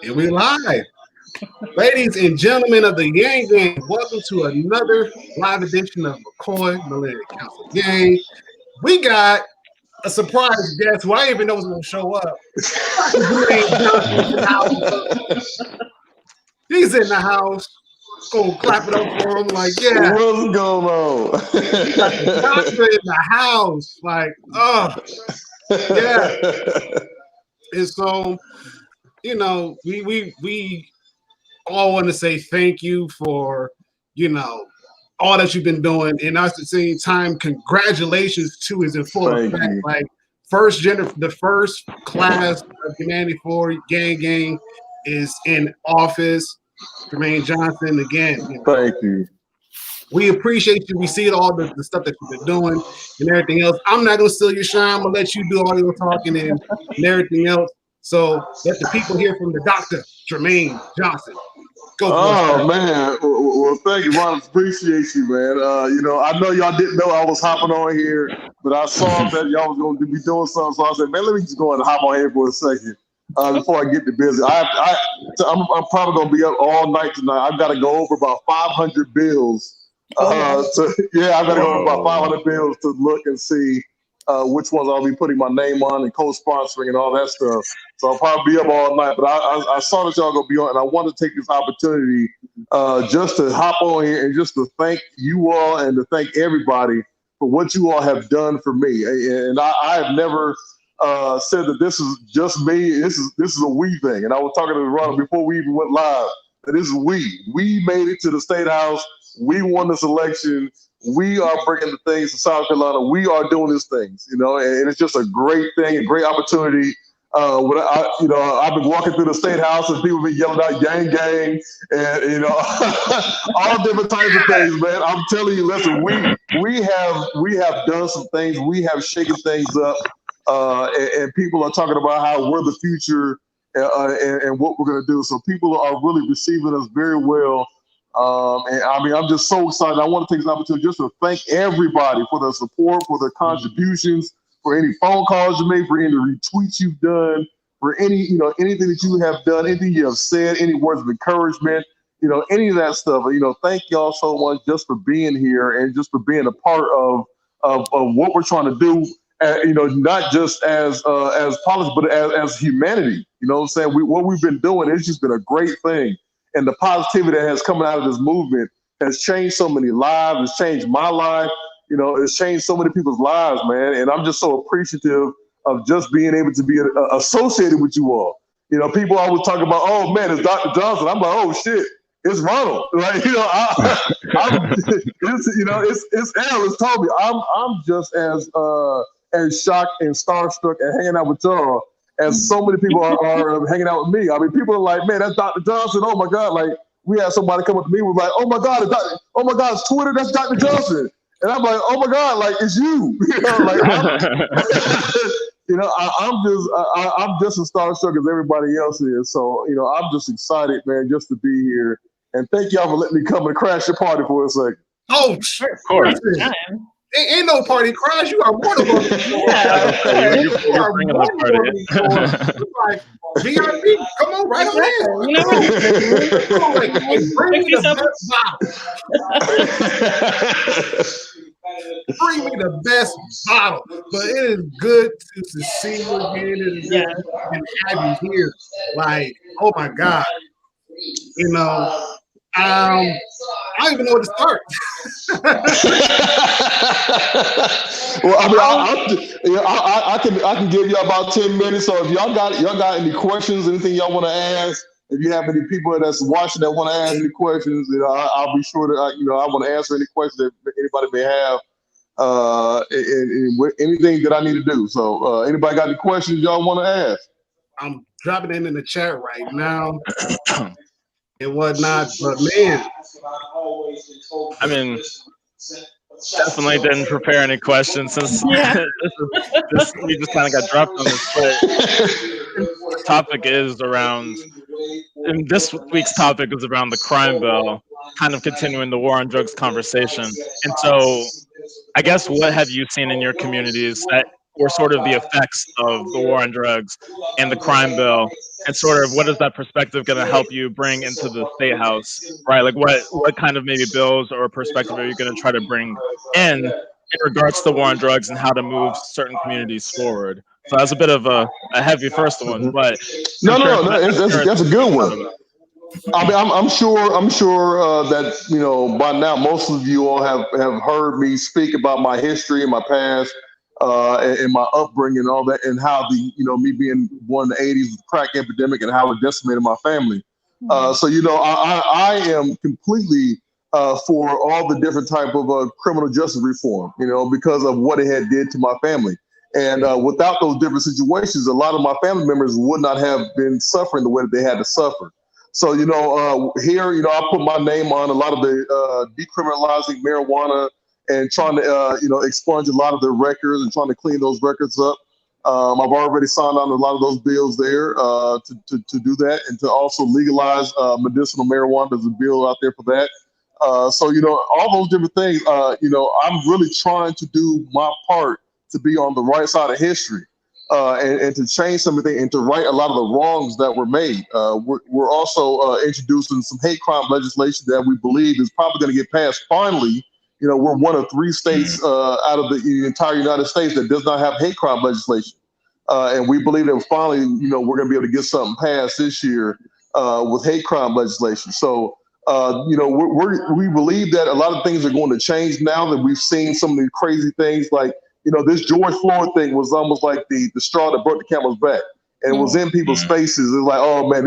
And we live. Ladies and gentlemen of the Yang Gang, welcome to another live edition of MCOY, Millennial Council Gang. We got a surprise guest who I didn't even know was going to show up. He's in the house. Go clap it up for him, like, yeah. What's going on? Doctor in the house, like, oh, yeah. And so, you know, we all want to say thank you for, you know, all that you've been doing. And at the same time, congratulations too is in full effect. Like the first class of Humanity 4 Gang is in office. Jermaine Johnson again. You know, thank you. We appreciate you. We see all the stuff that you've been doing and everything else. I'm not gonna steal your shine. I'm gonna let you do all your talking and everything else. So let the people hear from the doctor, Jermaine Johnson. Go for it, man. Well, thank you, Ron. Appreciate you, man. You know, I know y'all didn't know I was hopping on here, but I saw that y'all was going to be doing something, so I said, man, let me just go and hop on here for a second before I get to business. I'm probably going to be up all night tonight. I've got to go over about 500 bills. I've got to go over about 500 bills to look and see which ones I'll be putting my name on and co-sponsoring and all that stuff. So I'll probably be up all night. But I saw that y'all gonna be on, and I want to take this opportunity just to hop on here and just to thank you all and to thank everybody for what you all have done for me. And I have never said that this is just me. This is a we thing. And I was talking to Ronald before we even went live. That this is we. We made it to the State House. We won this election. We are bringing the things to South Carolina. We are doing these things, you know, and it's just a great thing, a great opportunity. I've been walking through the State House and people been yelling out "Gang, gang," and you know, all different types of things, man. I'm telling you, listen, we have done some things. We have shaken things up, and people are talking about how we're the future and what we're going to do. So people are really receiving us very well. And I mean, I'm just so excited. I want to take this opportunity just to thank everybody for their support, for their contributions, for any phone calls you made, for any retweets you've done, for anything that you have done, anything you have said, any words of encouragement, you know, any of that stuff. You know, thank y'all so much just for being here and just for being a part of what we're trying to do. You know, not just as politics, but as humanity. You know what I'm saying? What we've been doing, it's just been a great thing. And the positivity that has come out of this movement has changed so many lives. It's changed my life. You know, it's changed so many people's lives, man. And I'm just so appreciative of just being able to be associated with you all. You know, people always talk about, oh man, it's Dr. Johnson. I'm like, oh shit, it's Ronald. Like, you know, it's Al. It's Toby. I'm just as shocked and starstruck and hanging out with y'all as so many people are hanging out with me. I mean, people are like, man, that's Dr. Johnson. Oh my God. Like, we had somebody come up to me was like, oh my God, it's Twitter, that's Dr. Johnson. And I'm like, oh my God, like, it's you. You know, like, I'm just as starstruck as everybody else is. So, you know, I'm just excited, man, just to be here. And thank y'all for letting me come and crash your party for a second. Oh, sure, of course. Ain't no party crash. You are more than welcome. You are more than welcome. Like VIP, come on, right on in. Come on, like, bring me the best bottle. Bring me the best bottle. But it is good to see you again. It is good to have you here. Like, oh my God, you know. I don't even know where to start. Well, I mean, I can give you about 10 minutes. So if y'all got any questions, anything y'all want to ask, if you have any people that's watching that want to ask any questions, you know, I'll be sure that I want to answer any questions that anybody may have. Anything that I need to do. So anybody got any questions y'all want to ask? I'm dropping it in the chat right now. And whatnot, but man, I mean, definitely didn't prepare any questions since we just kind of got dropped on this. But the topic is around, and this week's topic is around the crime bill, kind of continuing the war on drugs conversation. And so, I guess, what have you seen in your communities that or sort of the effects of the war on drugs and the crime bill, and sort of what is that perspective going to help you bring into the state house, right? Like what kind of maybe bills or perspective are you going to try to bring in regards to the war on drugs and how to move certain communities forward? So that's a bit of a heavy first one, but No, I'm no, curious, no, I'm curious that's a what you good thought one. of that. I mean, I'm sure that by now most of you all have heard me speak about my history and my past, and my upbringing and all that, and how me being born in the '80s with the crack epidemic and how it decimated my family. So I am completely for all the different type of criminal justice reform, because of what it had did to my family. And without those different situations, a lot of my family members would not have been suffering the way that they had to suffer. So, here, I put my name on a lot of the decriminalizing marijuana and trying to, expunge a lot of their records and trying to clean those records up. I've already signed on a lot of those bills there to do that, and to also legalize medicinal marijuana. There's a bill out there for that. So, all those different things, I'm really trying to do my part to be on the right side of history. And to change some of the and to right a lot of the wrongs that were made. We're also introducing some hate crime legislation that we believe is probably going to get passed finally. We're one of 3 states out of the entire United States that does not have hate crime legislation. And we believe that finally, we're going to be able to get something passed this year with hate crime legislation. So, we believe that a lot of things are going to change now that we've seen some of the crazy things like, this George Floyd thing was almost like the straw that broke the camel's back, and it was in people's faces. It's like, oh man,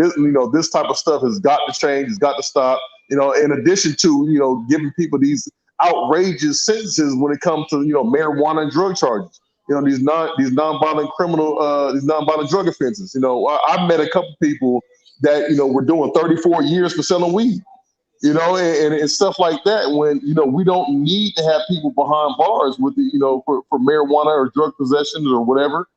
this type of stuff has got to change. It's got to stop. In addition to giving people these outrageous sentences when it comes to marijuana and drug charges. These nonviolent criminal these nonviolent drug offenses. I met a couple people that were doing 34 years for selling weed. And stuff like that when, we don't need to have people behind bars with, for marijuana or drug possessions or whatever.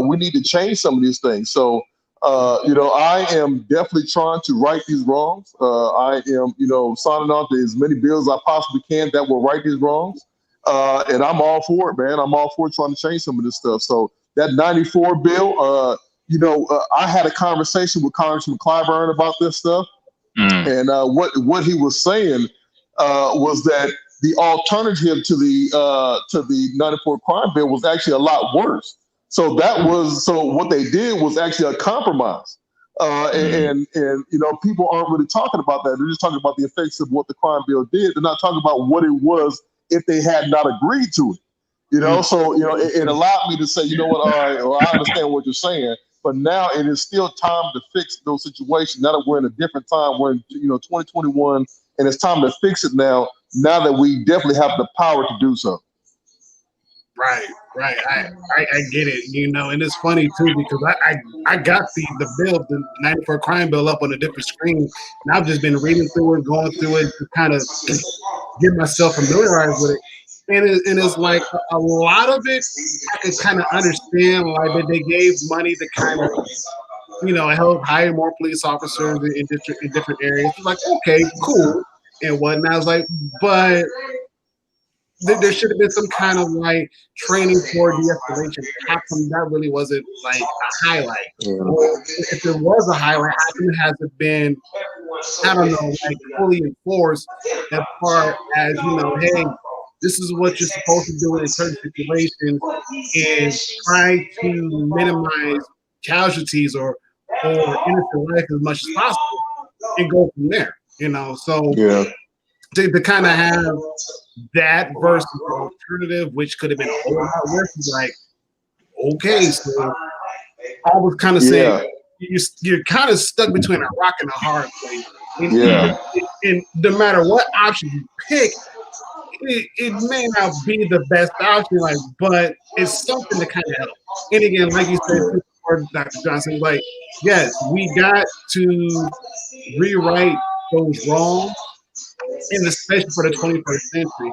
We need to change some of these things. So, I am definitely trying to right these wrongs. I am, signing on to as many bills as I possibly can that will right these wrongs. And I'm all for it, man. I'm all for trying to change some of this stuff. So that 94 bill, I had a conversation with Congressman Clyburn about this stuff. And what he was saying was that the alternative to the 94 crime bill was actually a lot worse. So what they did was actually a compromise. And people aren't really talking about that. They're just talking about the effects of what the crime bill did. They're not talking about what it was if they had not agreed to it. So it allowed me to say, all right, well, I understand what you're saying. But now it is still time to fix those situations. Now that we're in a different time, we're in 2021, and it's time to fix it now. Now that we definitely have the power to do so. Right. I get it. And it's funny too because I got the bill, the 94 crime bill, up on a different screen, and I've just been reading through it, going through it to kind of get myself familiarized with it. And it's like a lot of it, I can kind of understand like that they gave money to kind of, help hire more police officers in different areas. It's like, okay, cool, and whatnot. I was like, but there should have been some kind of like training for de-escalation. How come that really wasn't like a highlight? Or if there was a highlight, how come it hasn't been, I don't know, like fully enforced as far as, hey, this is what you're supposed to do in certain situations and try to minimize casualties or innocent life as much as possible and go from there, So to kind of have that versus the alternative, which could have been a whole lot worse, is like, okay, so I was kind of saying you're kind of stuck between a rock and a hard place. And no matter what option you pick, it may not be the best option, but it's something to kind of help. And again, like you said, or Dr. Johnson, like, yes, we got to rewrite those wrongs, and especially for the 21st century,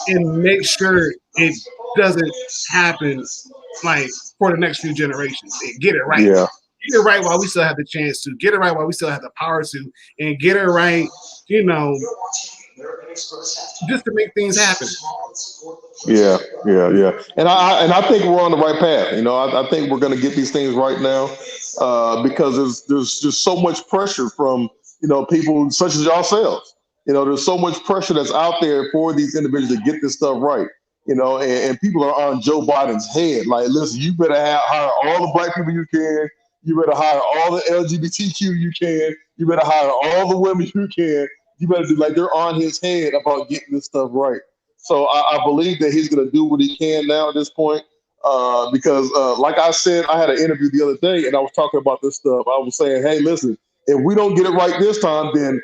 and make sure it doesn't happen like for the next few generations. And get it right. Yeah. Get it right while we still have the chance to. Get it right while we still have the power to. And get it right, just to make things happen. Yeah. And I think we're on the right path. I think we're going to get these things right now because there's just so much pressure from people such as yourselves. There's so much pressure that's out there for these individuals to get this stuff right. And people are on Joe Biden's head. Like, listen, you better hire all the black people you can. You better hire all the LGBTQ you can. You better hire all the women you can. You better do, like, they're on his head about getting this stuff right. So I believe that he's going to do what he can now at this point because, like I said, I had an interview the other day and I was talking about this stuff. I was saying, hey, listen, if we don't get it right this time, then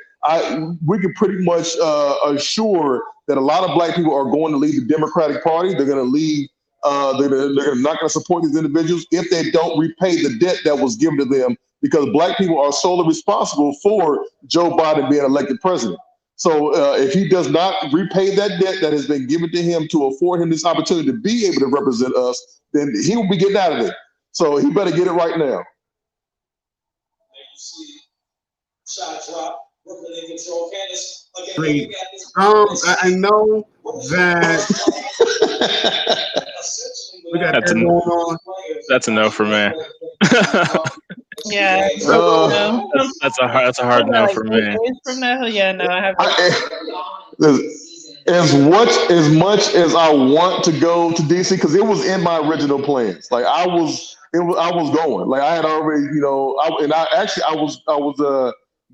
we can pretty much assure that a lot of black people are going to leave the Democratic Party. They're going to leave. They're not going to support these individuals if they don't repay the debt that was given to them, because black people are solely responsible for Joe Biden being elected president. So if he does not repay that debt that has been given to him to afford him this opportunity to be able to represent us, then he will be getting out of there. So he better get it right now. I know that we got that going on. That's a no for me. Yeah, that's a hard no for me. From that, yeah, no, I have. As much as I want to go to DC, because it was in my original plans. Like I was going. Like I had already, I was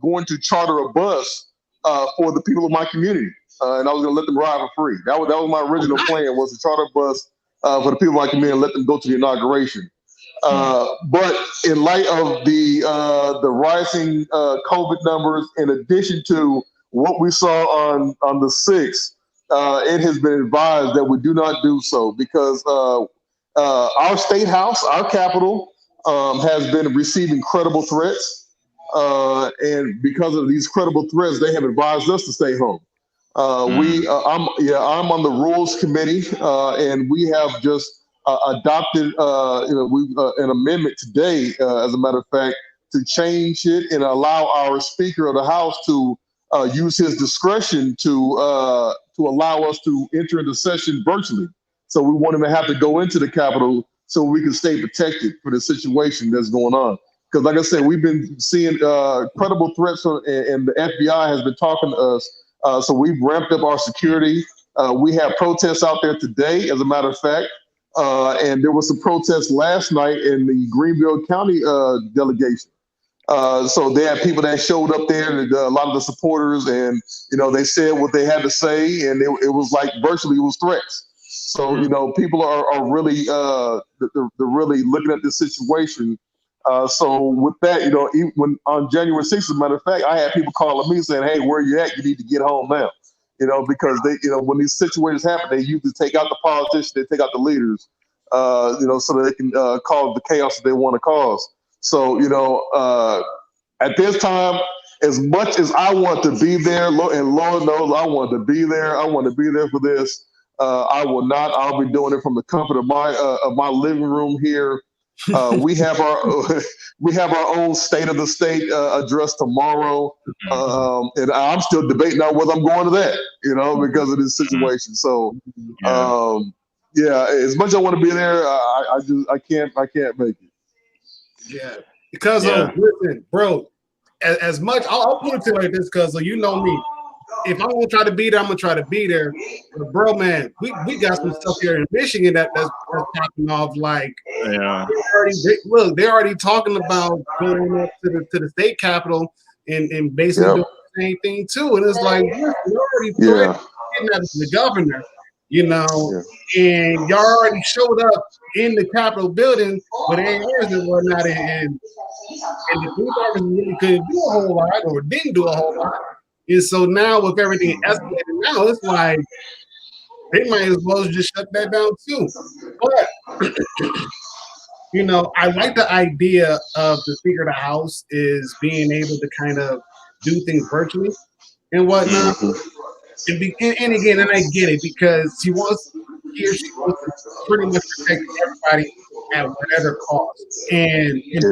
going to charter a bus for the people of my community, and I was going to let them ride for free. That was my original plan, was to charter a bus for the people of my community and let them go to the inauguration. But in light of the rising COVID numbers, in addition to what we saw on the 6th, it has been advised that we do not do so, because our state house, our capital, has been receiving credible threats. And because of these credible threats, they have advised us to stay home. I'm on the rules committee, and we have just adopted an amendment today, as a matter of fact, to change it and allow our Speaker of the House to use his discretion to allow us to enter into session virtually. So we want him to have to go into the Capitol so we can stay protected for the situation that's going on. Because, like I said, we've been seeing credible threats, and the FBI has been talking to us. So we've ramped up our security. We have protests out there today, as a matter of fact. And there was some protests last night in the Greenville County delegation. So they had people that showed up there, and a lot of the supporters, and they said what they had to say, and it was like virtually it was threats. So people are really they're really looking at this situation. So with that, even when on January 6th, as a matter of fact, I had people calling me saying, "Hey, where you at? You need to get home now." Because they, when these situations happen, they usually take out the politicians, they take out the leaders, so that they can cause the chaos that they want to cause. So, at this time, as much as I want to be there, and Lord knows I want to be there, I want to be there for this. I will not. I'll be doing it from the comfort of my living room here. We have our own state of the state address tomorrow, and I'm still debating on whether I'm going to that, because of this situation. So, as much as I want to be there, I can't make it. Yeah, because listen, bro. As much, I'll put it to you like this, because you know me. If I'm gonna try to be there, I'm gonna try to be there. But bro, man, we got some stuff here in Michigan that's popping off. Like, they're already talking about going up to the state capitol and basically doing the same thing too. And it's like, you're already getting that as the governor, and y'all already showed up in the Capitol building with ARs and whatnot, and the police officers really couldn't do a whole lot, or didn't do a whole lot. And so now, with everything escalated, now it's like they might as well just shut that down too. But I like the idea of the Speaker of the House is being able to kind of do things virtually and whatnot. And again, I get it, because he or she wants to pretty much protect everybody at whatever cost, and at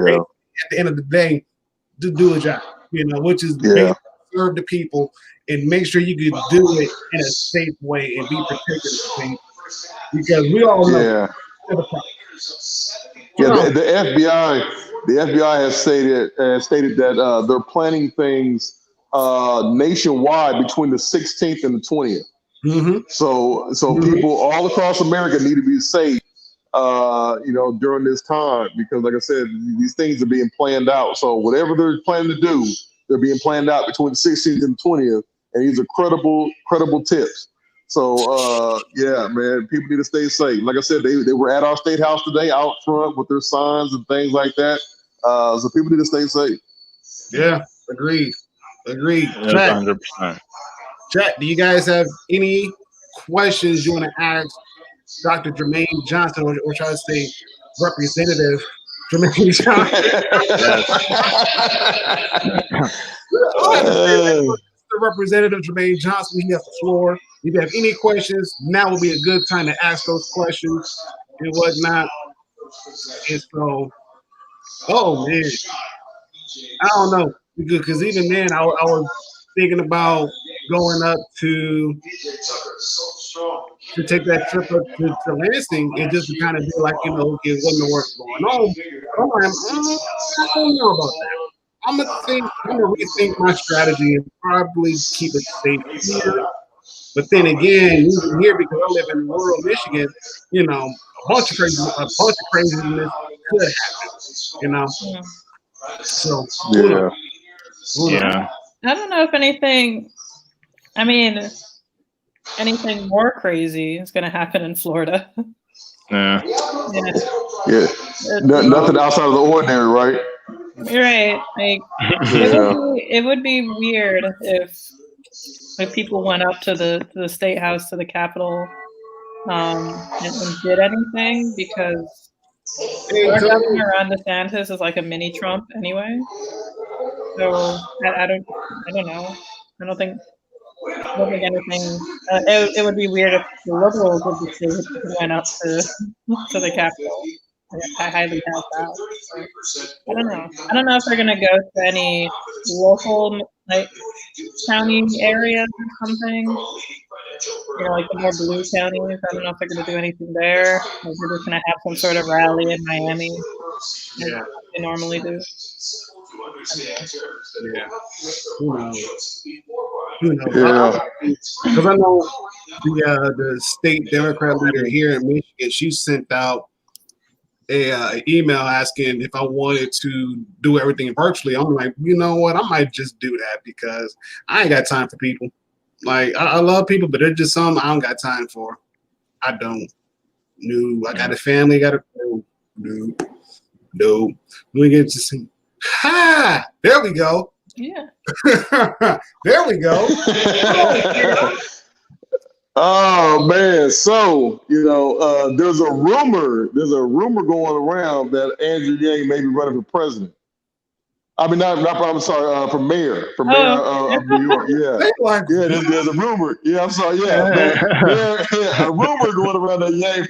the end of the day, to do a job, which is basically serve the people and make sure you can do it in a safe way and be protected, because we all know the problem. The FBI has stated that they're planning things nationwide between the 16th and the 20th. Mm-hmm. So people all across America need to be safe, during this time, because, like I said, these things are being planned out. So whatever they're planning to do, they're being planned out between the 16th and 20th, and these are credible tips. So man, people need to stay safe. Like I said, they were at our state house today, out front with their signs and things like that. So people need to stay safe. Yeah, agreed. Yes, 100%. Chat, do you guys have any questions you want to ask Dr. Jermaine Johnson, or should I say Representative Jermaine Johnson? The Representative Jermaine Johnson, he has the floor. If you have any questions, now will be a good time to ask those questions and whatnot. And so, oh man, I don't know, because even then, I was thinking about going up to take that trip up to Lansing, and just to kind of be like, okay, what in the world's going on? I don't know about that. I'm gonna rethink my strategy and probably keep it safe here. But then again, moving here, because I live in rural Michigan, a bunch of craziness could happen. So yeah. I don't know if anything more crazy is going to happen in Florida. Yeah. Nothing outside of the ordinary, right? You're right. Like, it would be weird if people went up to the state house, to the Capitol, and did anything, because our governor, Ron DeSantis, is like a mini Trump anyway. So I don't know. I don't think anything. It would be weird if the liberals of the state went up to the Capitol. I highly doubt that. So, I don't know. I don't know if they're gonna go to any local, like, county areas or something. Like the more blue counties. I don't know if they're gonna do anything there. Like, they're just gonna have some sort of rally in Miami. Like they normally do. Yeah. Who knows? Because I know the state Democrat leader here in Michigan, she sent out a email asking if I wanted to do everything virtually. I'm like, you know what? I might just do that, because I ain't got time for people. Like, I love people, but there's just some I don't got time for. I don't. No, I got a family. No. We get to see. Ha! There we go. Yeah. There we go. Oh man! So there's a rumor going around that Andrew Yang may be running for president. I mean, I'm sorry, for mayor of New York. Yeah, there's a rumor. Yeah, I'm sorry. Yeah, a rumor going around that Yang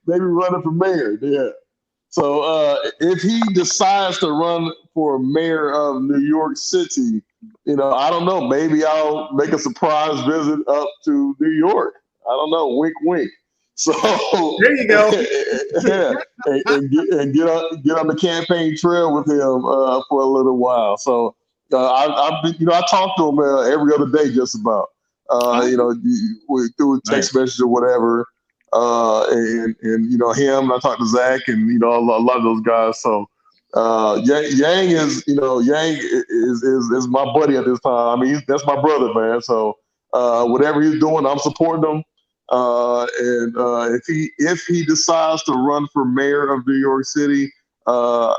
may be running for mayor. Yeah. So if he decides to run for mayor of New York City, I don't know. Maybe I'll make a surprise visit up to New York. I don't know. Wink, wink. So there you go. Yeah, and get on the campaign trail with him for a little while. So I talk to him every other day, just about. Through a text message or whatever. And him. I talked to Zach and a lot of those guys. So Yang is my buddy at this time. I mean, that's my brother, man. So whatever he's doing, I'm supporting him. And if he decides to run for mayor of New York City, I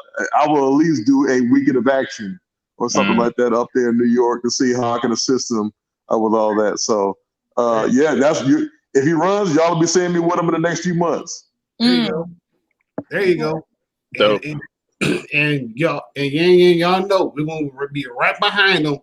will at least do a weekend of action or something like that up there in New York to see how I can assist him with all that. So that's you. If he runs, y'all will be seeing me with him in the next few months. There you go. And y'all, and y'all know we're gonna be right behind him,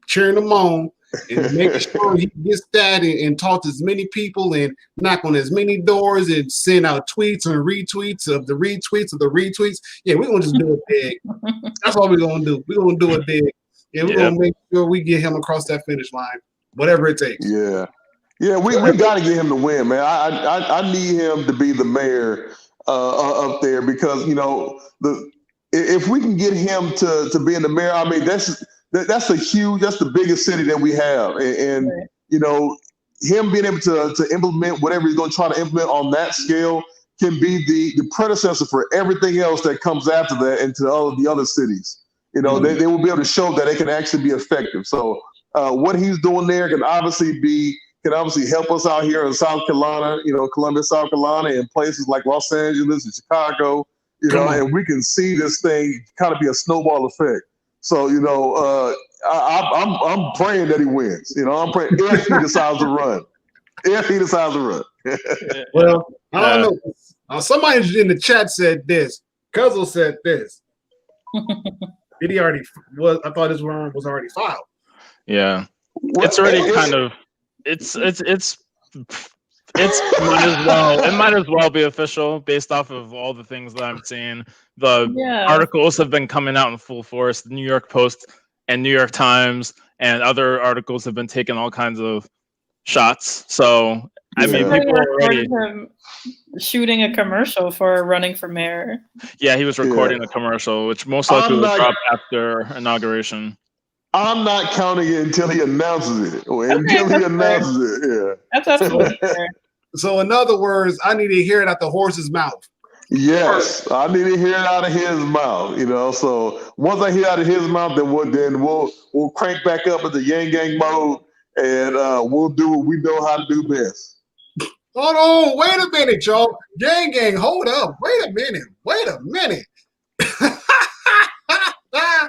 cheering him on, and making sure he gets that and talk to as many people and knock on as many doors and send out tweets and retweets of the retweets of the retweets. Yeah, we're gonna just do it big. That's what we're gonna do. We're gonna do it big. And we're gonna make sure we get him across that finish line. whatever it takes. Yeah. Yeah, we got to get him to win, man. I need him to be the mayor up there because if we can get him to be in the mayor, I mean that's the biggest city that we have, and him being able to implement whatever he's going to try to implement on that scale can be the predecessor for everything else that comes after that into the other cities. They will be able to show that it can actually be effective. So what he's doing there can obviously help us out here in South Carolina, Columbus, South Carolina, and places like Los Angeles and Chicago, and we can see this thing kind of be a snowball effect. So, I'm praying that he wins. I'm praying if he decides to run. Well, I don't know. Somebody in the chat said this. Cuzzle said this. Did he already? I thought his run was already filed. Yeah, it's already kind of. It's it might as well be official based off of all the things that I'm seeing. The articles have been coming out in full force. The New York Post and New York Times and other articles have been taking all kinds of shots. So I mean, people already him shooting a commercial for running for mayor. Yeah, he was recording a commercial, which most likely will drop after inauguration. I'm not counting it until he announces it. Yeah. That's absolutely fair. So in other words, I need to hear it out the horse's mouth. Yes, I need to hear it out of his mouth. So once I hear it out of his mouth, then we'll crank back up into Yang Gang mode, and we'll do what we know how to do best. Hold on, wait a minute, y'all. Gang Gang, hold up. Wait a minute.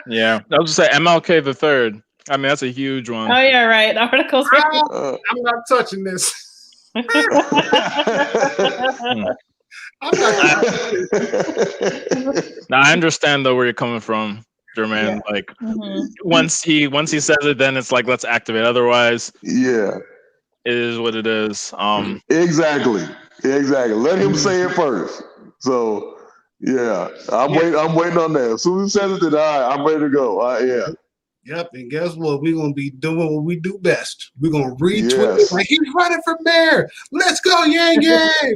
Yeah, I was just say MLK the Third. I mean, that's a huge one. Oh yeah, right. Articles. I'm not touching this. Now I understand though where you're coming from, Jermaine. Yeah. Like once he says it, then it's like let's activate. Otherwise, it is what it is. Exactly. Let him say it first. So. Yeah, I'm waiting on that. As soon as he says it, then I'm ready to go. Yep, and guess what? We're going to be doing what we do best. We're going to retweet it like he's running for mayor. Let's go, Yang Yang!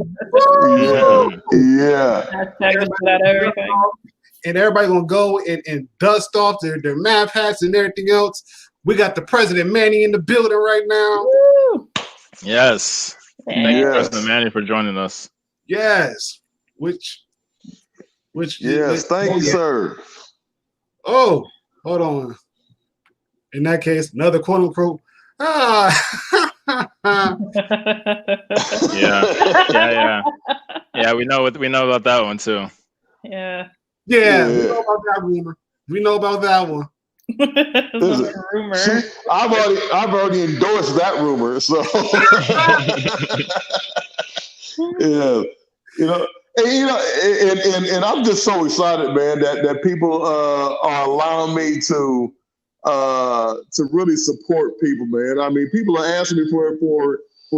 And everybody going to go and dust off their math hats and everything else. We got the President Manny in the building right now. Woo! Yes. Thank you, President Manny, for joining us. Yes. Thank you, sir. Oh, hold on. In that case, another quote unquote. Yeah. We know about that one too. Yeah. We know about that rumor. We know about that one. Rumor. See, I've already endorsed that rumor. So And I'm just so excited, man, that people are allowing me to really support people, man. I mean, people are asking me for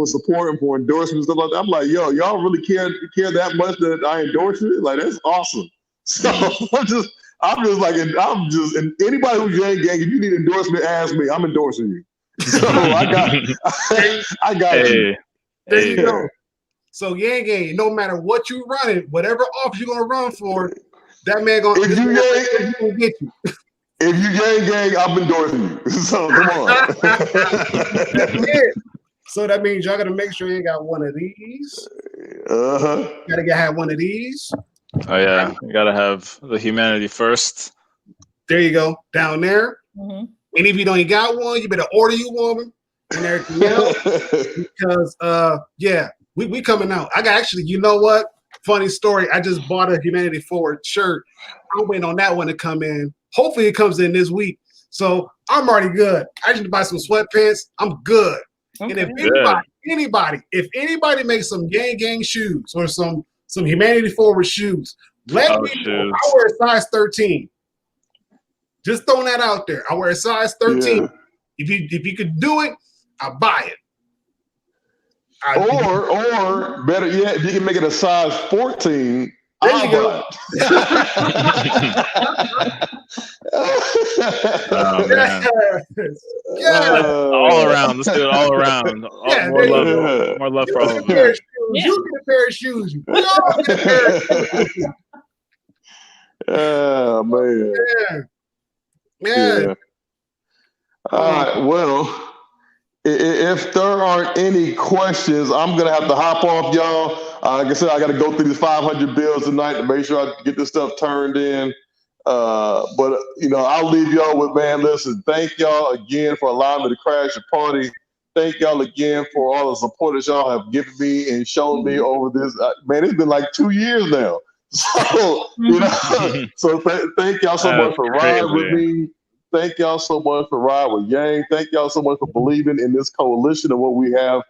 support and for endorsements and stuff like that. I'm like, yo, y'all really care that much that I endorse it? Like, that's awesome. So I'm just and anybody who's Yang Gang, if you need endorsement, ask me. I'm endorsing you. So I got you. There you go. So Yang Gang, no matter what you running, whatever office you're gonna run for, that man gonna get you. If you Yang Gang, I'm endorsing you. So come on. So that means y'all gotta make sure you got one of these. Gotta have one of these. Oh yeah, you gotta have the humanity first. There you go, down there. And if you don't got one, you better order you one and everything else. Because we coming out. I got actually, you know what? Funny story. I just bought a Humanity Forward shirt. I'm waiting on that one to come in. Hopefully it comes in this week. So I'm already good. I just buy some sweatpants. I'm good. Okay. And if anybody makes some Gang Gang shoes or some Humanity Forward shoes, let me know. I wear a size 13. Just throwing that out there. I wear a size 13. Yeah. If you could do it, I'll buy it. Or better yet, if you can make it a size 14, There you go. Oh, man. Yeah. All around. Let's do it all around. More love for all of them. You get a pair of shoes. We all get a pair of shoes. Oh, man. Yeah. All right. Well, if there aren't any questions, I'm going to have to hop off, y'all. Like I said, I got to go through these 500 bills tonight to make sure I get this stuff turned in. But, I'll leave y'all with, man, listen, thank y'all again for allowing me to crash the party. Thank y'all again for all the support that y'all have given me and shown me over this. Man, it's been like 2 years now. So, thank y'all so much for riding with me. Thank y'all so much for riding with Yang. Thank y'all so much for believing in this coalition and what we have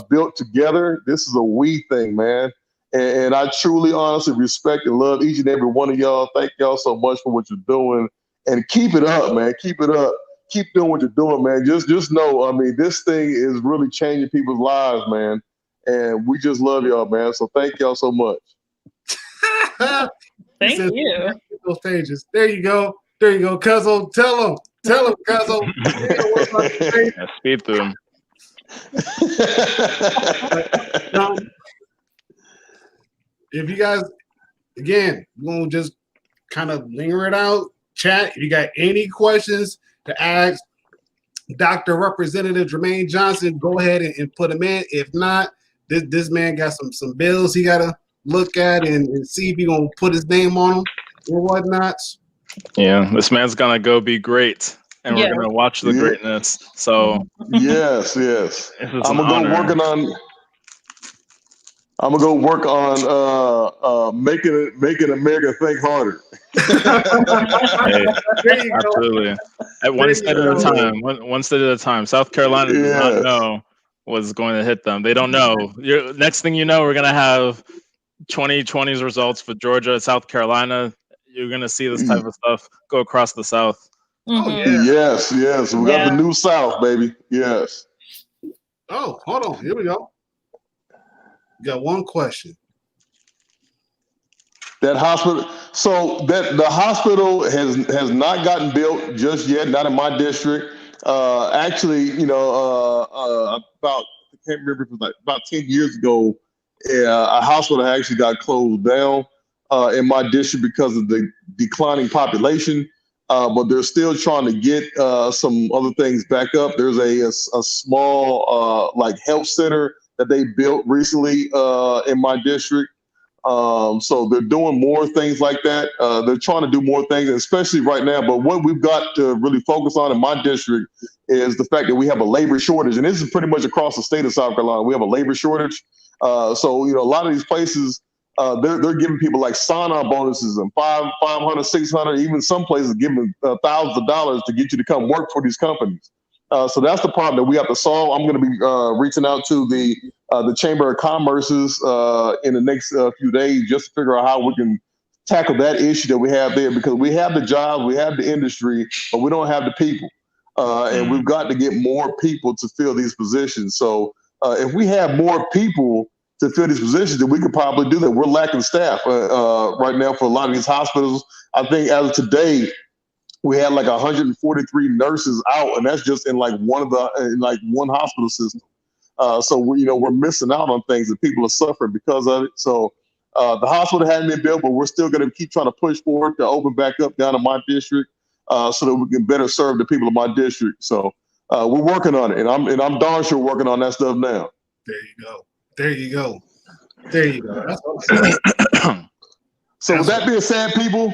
built together. This is a we thing, man. And I truly, honestly respect and love each and every one of y'all. Thank y'all so much for what you're doing. And keep it up, man. Keep it up. Keep doing what you're doing, man. Just know, this thing is really changing people's lives, man. And we just love y'all, man. So thank y'all so much. Thank you. Those pages. There you go. There you go, Cuzzo. Tell him, Cuzzo. Speed through him. If you guys, again, we're going to just kind of linger it out, chat. If you got any questions to ask Dr. Representative Jermaine Johnson, go ahead and put them in. If not, this man got some bills he got to look at and see if he's going to put his name on them or whatnot. Yeah, this man's gonna go be great, and we're gonna watch the greatness. So yes, I'm gonna go work on making America think harder. Absolutely, at one state at a time. One state at a time. South Carolina does not know what's going to hit them. They don't know. Next thing you know, we're gonna have 2020's results for Georgia and South Carolina. You're gonna see this type of stuff go across the South. Oh yeah. Yes. We got the new South, baby. Yes. Oh, hold on. Here we go. Got one question. That hospital. So the hospital has not gotten built just yet. Not in my district. Actually, about I can't remember if it was like about 10 years ago, a hospital actually got closed down. In my district because of the declining population, but they're still trying to get some other things back up. There's a small health center that they built recently in my district. So they're doing more things like that. They're trying to do more things, especially right now. But what we've got to really focus on in my district is the fact that we have a labor shortage, and this is pretty much across the state of South Carolina. We have a labor shortage. So a lot of these places. They're giving people like sign-on bonuses and $500, $600, even some places giving thousands of dollars to get you to come work for these companies. So that's the problem that we have to solve. I'm going to be reaching out to the Chamber of Commerce's in the next few days just to figure out how we can tackle that issue that we have there, because we have the jobs, we have the industry, but we don't have the people. And we've got to get more people to fill these positions. So if we have more people to fill these positions, then we could probably do that. We're lacking staff right now for a lot of these hospitals. I think as of today, we had like 143 nurses out, and that's just in one hospital system. So we're missing out on things, and people are suffering because of it. So the hospital hadn't been built, but we're still going to keep trying to push for it to open back up down in my district, so that we can better serve the people of my district. So we're working on it, and I'm darn sure working on that stuff now. There you go. That's awesome. So with that being said, people,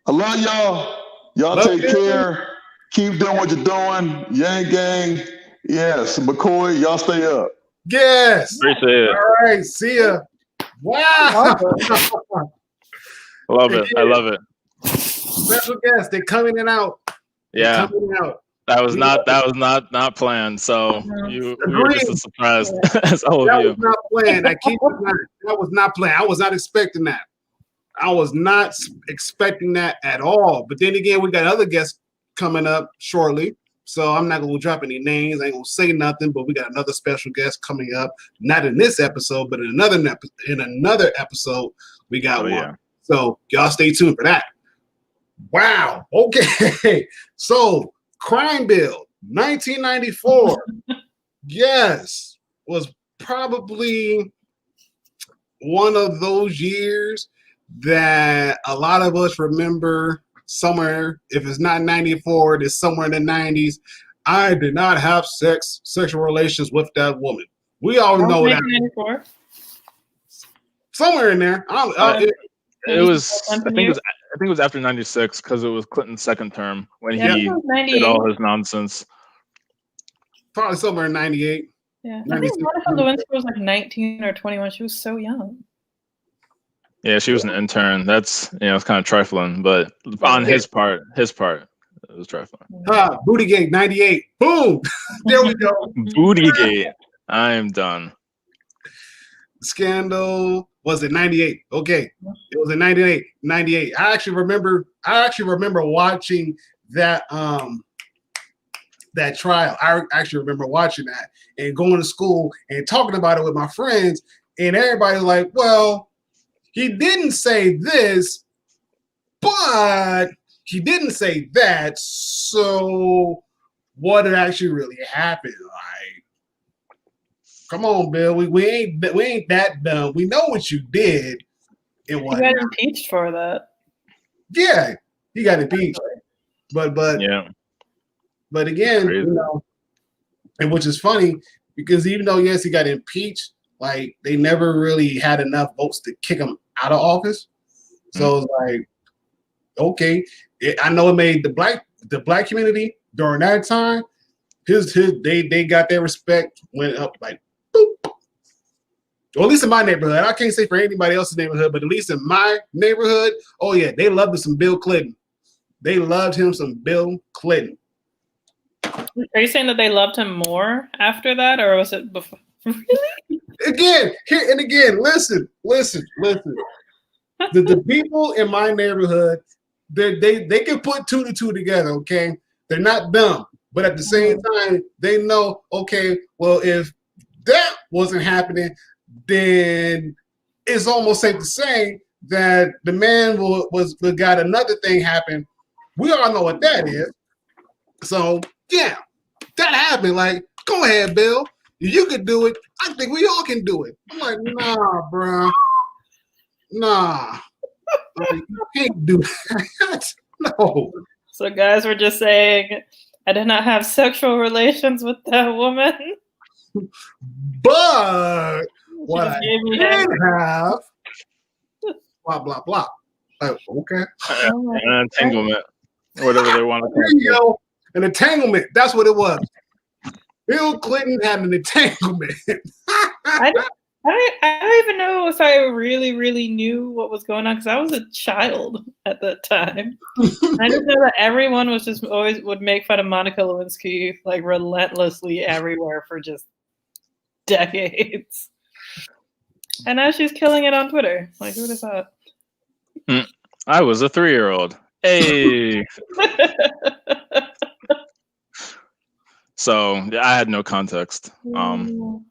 I love y'all. Y'all take care. Keep doing what you're doing. Yang gang. Yes. MCOY, y'all stay up. Yes. Appreciate it. All right. See ya. Wow. Love it. I love it. Special guests. They're coming in and out. Yeah. That was not planned. So we were just as surprised as all of you. That was not planned. That was not planned. I was not expecting that. I was not expecting that at all. But then again, we got other guests coming up shortly. So I'm not going to drop any names. I ain't going to say nothing, but we got another special guest coming up. Not in this episode, but in another episode, we got one. Yeah. So y'all stay tuned for that. Wow. Okay. So crime bill 1994. Yes, was probably one of those years that a lot of us remember somewhere. If it's not 94, it's somewhere in the 90s. I did not have sexual relations with that woman. We all know that. 1994. Somewhere in there. It was. I think it was after '96 because it was Clinton's second term when he did all his nonsense. Probably somewhere in 98. Yeah, I think Monica Lewinsky was like 19 or 21. She was so young. Yeah, she was an intern. That's it's kind of trifling, but on his part, it was trifling. Bootygate 98. Boom. There we go. Bootygate. I am done. Scandal was it 98? Okay, it was in 98. I actually remember watching that that trial. I actually remember watching that and going to school and talking about it with my friends, and everybody's like, "Well, he didn't say this, but he didn't say that. So, what did actually really happen? Like, come on, Bill. We ain't that dumb. We know what you did. And what he got impeached for that. Yeah, he got impeached. But again, and which is funny because even though yes he got impeached, like they never really had enough votes to kick him out of office. So it's like, okay, I know it made the black community during that time. They got their respect went up like boop. Or at least in my neighborhood. I can't say for anybody else's neighborhood, but at least in my neighborhood, oh yeah, they loved some Bill Clinton. They loved him some Bill Clinton. Are you saying that they loved him more after that, or was it before? Really? Again, listen. The people in my neighborhood, they can put 2 to 2 together, okay? They're not dumb, but at the same time, they know, okay, well, if that wasn't happening, then it's almost safe to say that the man was got another thing happen. We all know what that is. So yeah, that happened. Like, go ahead, Bill. You could do it. I think we all can do it. I'm like, nah, bro. Nah. Like, you can't do that. No. So guys were just saying, I did not have sexual relations with that woman. But what I did have, blah, blah, blah. Like, okay. An entanglement. Whatever they want to call it. There you go. An entanglement. That's what it was. Bill Clinton had an entanglement. I don't even know if I really, really knew what was going on because I was a child at that time. I just know that everyone was just always would make fun of Monica Lewinsky like relentlessly everywhere for just decades. And now she's killing it on Twitter. Like, who would have thought? I was a 3-year-old. Hey. So I had no context. And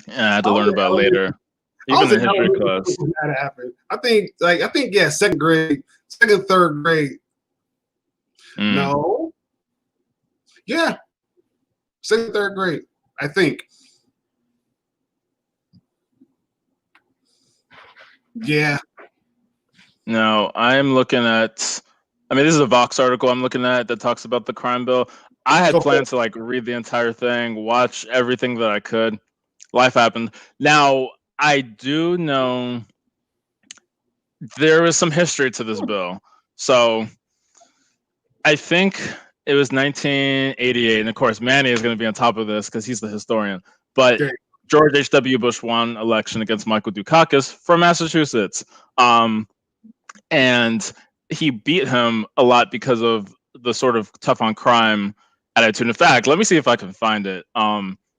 I had to learn about it later. Even in history class. That happened. I think yeah, second, third grade. No. Yeah. Second, third grade, I think. Yeah. No, I'm looking at. I mean, this is a Vox article I'm looking at that talks about the crime bill. I had planned to like read the entire thing, watch everything that I could. Life happened. Now, I do know there is some history to this bill. So I think it was 1988. And of course, Manny is going to be on top of this because he's the historian. But George H.W. Bush won election against Michael Dukakis from Massachusetts. And he beat him a lot because of the sort of tough on crime attitude. In fact, let me see if I can find it.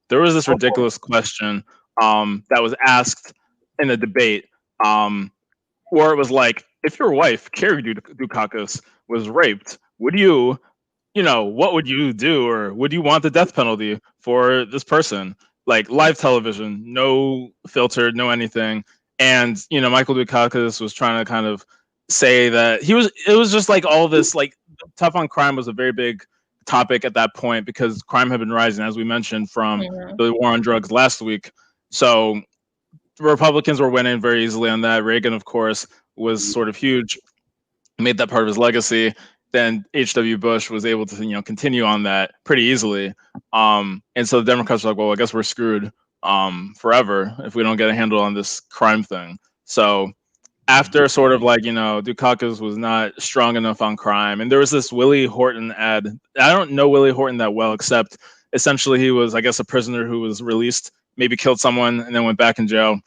There was this ridiculous question that was asked in a debate where it was like, if your wife, Carrie Dukakis, was raped, would you, what would you do? Or would you want the death penalty for this person? Like live television, no filter, no anything. And Michael Dukakis was trying to kind of say that it was just like all this, like, tough on crime was a very big topic at that point because crime had been rising, as we mentioned, from the war on drugs last week. So Republicans were winning very easily on that. Reagan, of course, was sort of huge, made that part of his legacy. Then H.W. Bush was able to, continue on that pretty easily. And so the Democrats were like, well, I guess we're screwed forever if we don't get a handle on this crime thing. So after sort of like, Dukakis was not strong enough on crime. And there was this Willie Horton ad. I don't know Willie Horton that well, except essentially he was, I guess, a prisoner who was released, maybe killed someone, and then went back in jail.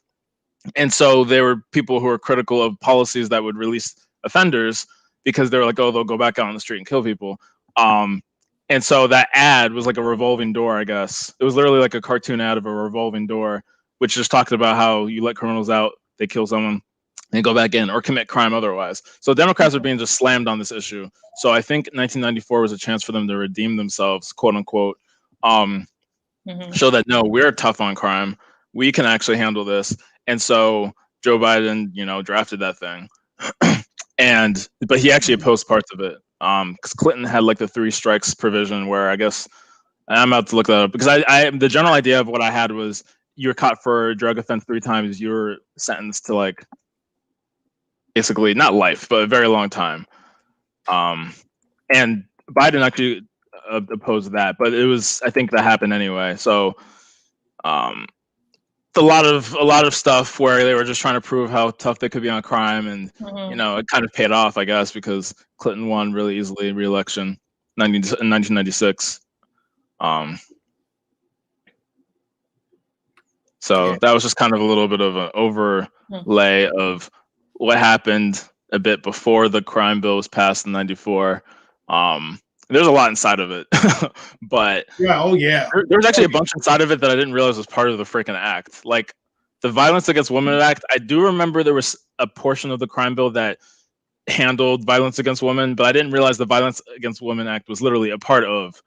And so there were people who were critical of policies that would release offenders because they were like, oh, they'll go back out on the street and kill people. And so that ad was like a revolving door, I guess. It was literally like a cartoon ad of a revolving door, which just talked about how you let criminals out, they kill someone, and go back in or commit crime otherwise. So Democrats are being just slammed on this issue. So I think 1994 was a chance for them to redeem themselves, quote unquote, show that, no, we're tough on crime. We can actually handle this. And so Joe Biden, drafted that thing. But he actually opposed parts of it. Because Clinton had like the 3 strikes provision where I guess I'm about to look that up because I the general idea of what I had was you're caught for a drug offense 3 times, you're sentenced to like basically not life, but a very long time. And Biden actually opposed that, but I think that happened anyway. So a lot of stuff where they were just trying to prove how tough they could be on crime, and it kind of paid off, I guess, because Clinton won really easily re-election in 1996. So that was just kind of a little bit of an overlay of what happened a bit before the crime bill was passed in 94. There's a lot inside of it, but there's actually a bunch inside of it that I didn't realize was part of the freaking act. Like the Violence Against Women Act, I do remember there was a portion of the crime bill that handled violence against women, but I didn't realize the Violence Against Women Act was literally a part of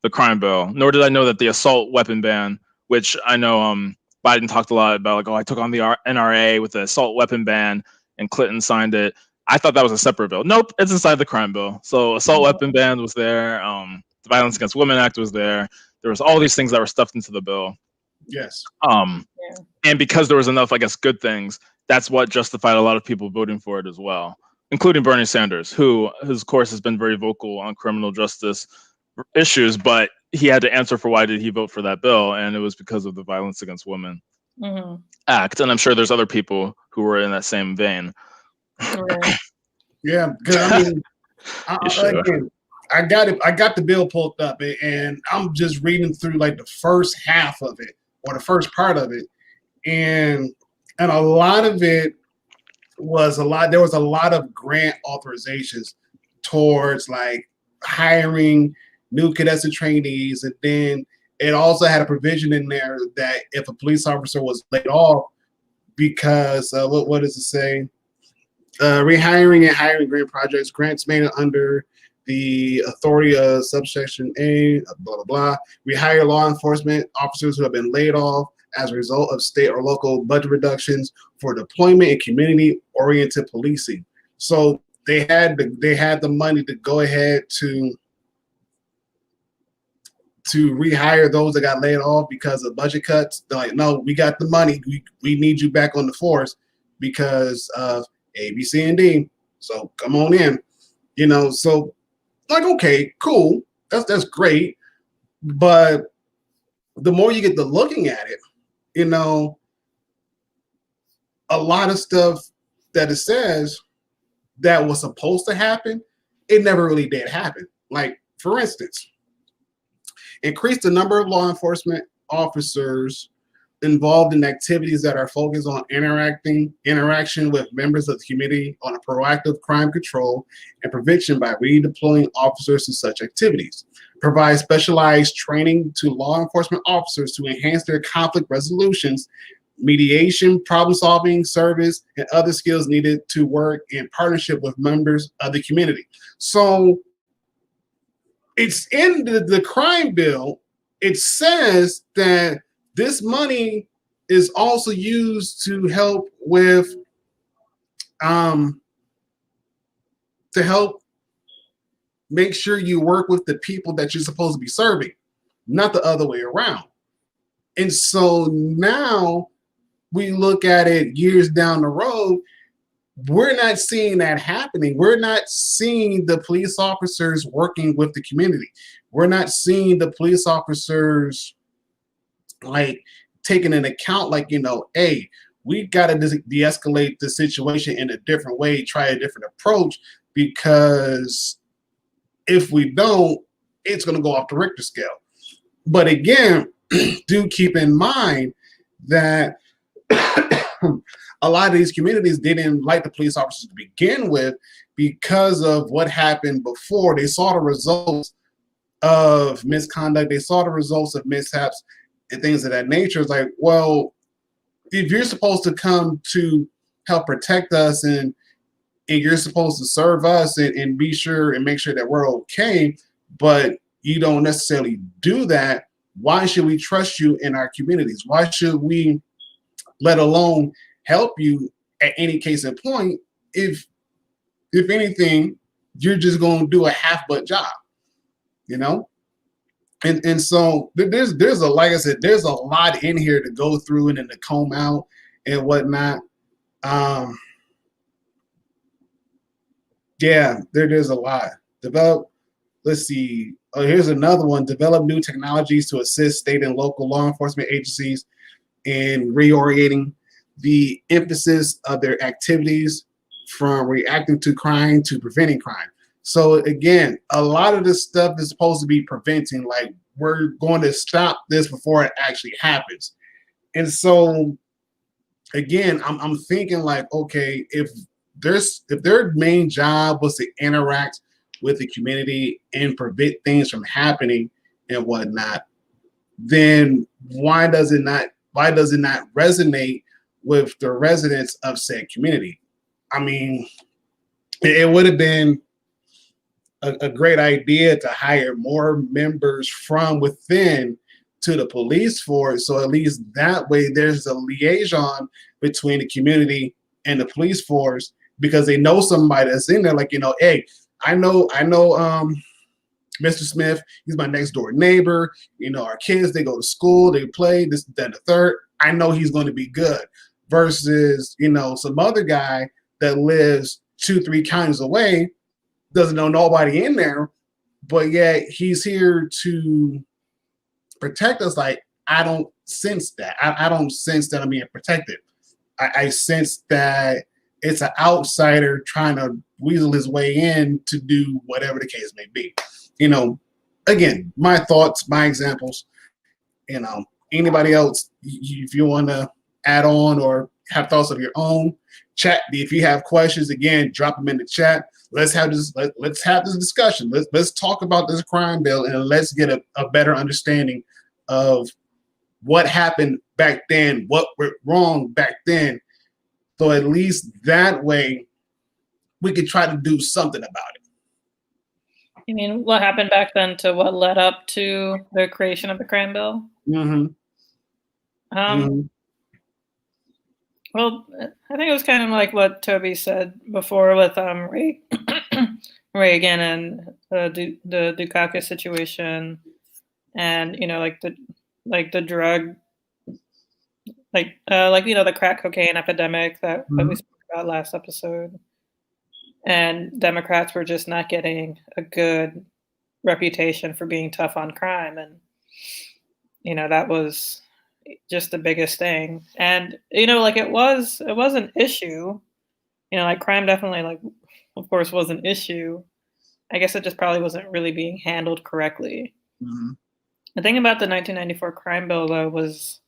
the crime bill. Nor did I know that the assault weapon ban, which I know Biden talked a lot about, like, oh, I took on the NRA with the assault weapon ban, and Clinton signed it. I thought that was a separate bill. Nope, it's inside the crime bill. So assault weapon ban was there. The Violence Against Women Act was there. There was all these things that were stuffed into the bill. Yes. And because there was enough, I guess, good things, that's what justified a lot of people voting for it as well, including Bernie Sanders, who, of course, has been very vocal on criminal justice issues, but he had to answer for why did he vote for that bill, and it was because of the Violence Against Women Act. And I'm sure there's other people who were in that same vein. Yeah, because I mean, I got it. I got the bill pulled up, and I'm just reading through like the first half of it or the first part of it, and a lot of it was a lot. There was a lot of grant authorizations towards like hiring new cadets and trainees, and then it also had a provision in there that if a police officer was laid off because what does it say? Rehiring and hiring grant projects, grants made under the authority of subsection A, blah, blah, blah. Rehire law enforcement officers who have been laid off as a result of state or local budget reductions for deployment and community-oriented policing. So they had the money to go ahead to rehire those that got laid off because of budget cuts. They're like, no, we got the money. We need you back on the force because of A, B, C, and D. So come on in. So like, okay, cool. That's great. But the more you get to looking at it, a lot of stuff that it says that was supposed to happen, it never really did happen. Like, for instance, increase the number of law enforcement officers involved in activities that are focused on interaction with members of the community on a proactive crime control and prevention by redeploying officers to such activities. Provide specialized training to law enforcement officers to enhance their conflict resolutions, mediation, problem-solving, service, and other skills needed to work in partnership with members of the community. So it's in the crime bill. It says that this money is also used to help with to help make sure you work with the people that you're supposed to be serving, not the other way around. And so now we look at it years down the road, we're not seeing that happening. We're not seeing the police officers working with the community. We're not seeing the police officers like taking an account, like, hey, we got to de-escalate the situation in a different way, try a different approach, because if we don't, it's going to go off the Richter scale. But again, do keep in mind that a lot of these communities didn't like the police officers to begin with because of what happened before. They saw the results of misconduct. They saw the results of mishaps and things of that nature. It's like, well, if you're supposed to come to help protect us and you're supposed to serve us and be sure and make sure that we're okay, but you don't necessarily do that, why should we trust you in our communities? Why should we, let alone help you at any case in point, if anything, you're just going to do a half-butt job, And so there's a, like I said, there's a lot in here to go through and then to comb out and whatnot. Yeah, there's a lot. Let's see. Oh, here's another one. Develop new technologies to assist state and local law enforcement agencies in reorienting the emphasis of their activities from reacting to crime to preventing crime. So again, a lot of this stuff is supposed to be preventing, like we're going to stop this before it actually happens. And so again, I'm thinking like, okay, if their main job was to interact with the community and prevent things from happening and whatnot, then why does it not resonate with the residents of said community? I mean, it would have been a great idea to hire more members from within to the police force, so at least that way there's a liaison between the community and the police force, because they know somebody that's in there, like, hey, I know Mr. Smith, he's my next door neighbor, our kids, they go to school, they play this, that, the third, I know he's going to be good, versus some other guy that lives 2-3 counties away, doesn't know nobody in there, but yet he's here to protect us. Like, I don't sense that. I don't sense that I'm being protected. I sense that it's an outsider trying to weasel his way in to do whatever the case may be. Again, my thoughts, my examples. Anybody else, if you want to add on or have thoughts of your own, chat. If you have questions, again, drop them in the chat. Let's have this. Let's have this discussion. Let's talk about this crime bill and let's get a better understanding of what happened back then, what went wrong back then. So at least that way we could try to do something about it. You mean what happened back then to what led up to the creation of the crime bill? Mm-hmm. Well, I think it was kind of like what Toby said before with Reagan and the Dukakis situation, and the drug, the crack cocaine epidemic that we spoke about last episode, and Democrats were just not getting a good reputation for being tough on crime, and that was just the biggest thing. And it was an issue, crime definitely, of course, was an issue. I guess it just probably wasn't really being handled correctly. Mm-hmm. The thing about the 1994 crime bill, though, was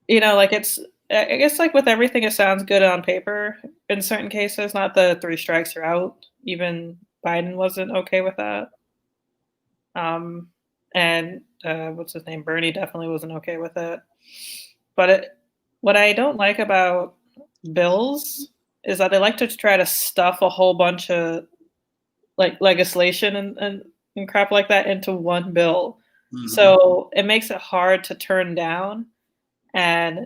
it's, I guess, like with everything, it sounds good on paper in certain cases, not the 3 strikes are out. Even Biden wasn't okay with that. And what's his name? Bernie definitely wasn't okay with it. But what I don't like about bills is that they like to try to stuff a whole bunch of legislation and crap like that into one bill. Mm-hmm. So it makes it hard to turn down. And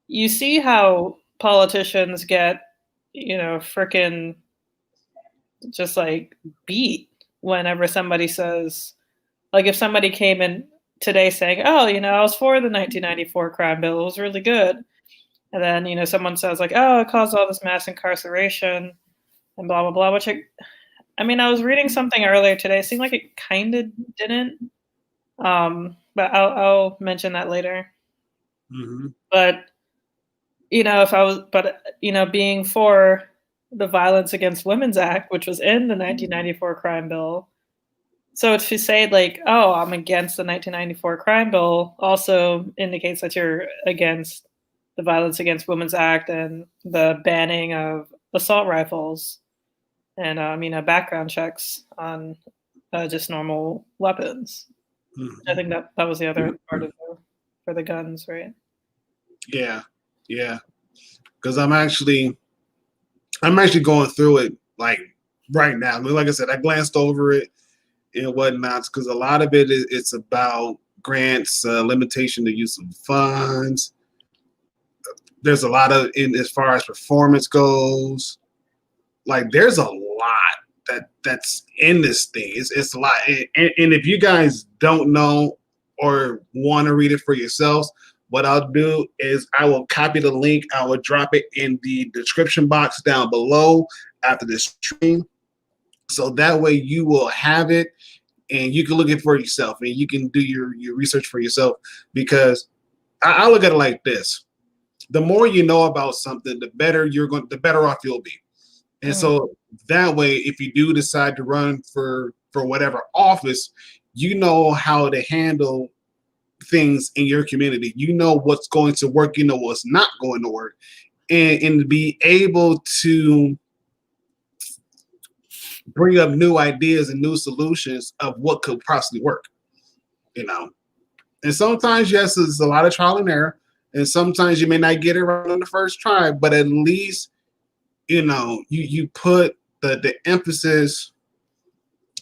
you see how politicians get, frickin' just like beat whenever somebody says, like if somebody came in today saying, oh, I was for the 1994 crime bill, it was really good. And then, someone says like, oh, it caused all this mass incarceration and blah, blah, blah, which I was reading something earlier today. It seemed like it kind of didn't. But I'll mention that later. Mm-hmm. But, being for the Violence Against Women's Act, which was in the 1994 crime bill. So to say like, oh, I'm against the 1994 crime bill also indicates that you're against the Violence Against Women's Act and the banning of assault rifles and, background checks on just normal weapons. Mm-hmm. I think that was the other part of for the guns, right? Yeah. Because I'm actually going through it like right now. I mean, like I said, I glanced over it and whatnot because a lot of it's about grants, limitation to use of funds. There's a lot of as far as performance goes. Like there's a lot that's in this thing. It's a lot. And if you guys don't know or want to read it for yourselves, what I'll do is I will copy the link. I will drop it in the description box down below after this stream. So that way you will have it and you can look it for yourself and you can do your research for yourself because I look at it like this. The more you know about something, the better off you'll be. And so that way, if you do decide to run for whatever office, you know how to handle things in your community. You know what's going to work, you know what's not going to work. And be able to bring up new ideas and new solutions of what could possibly work. And sometimes, yes, it's a lot of trial and error. And sometimes you may not get it right on the first try, but at least, you put the emphasis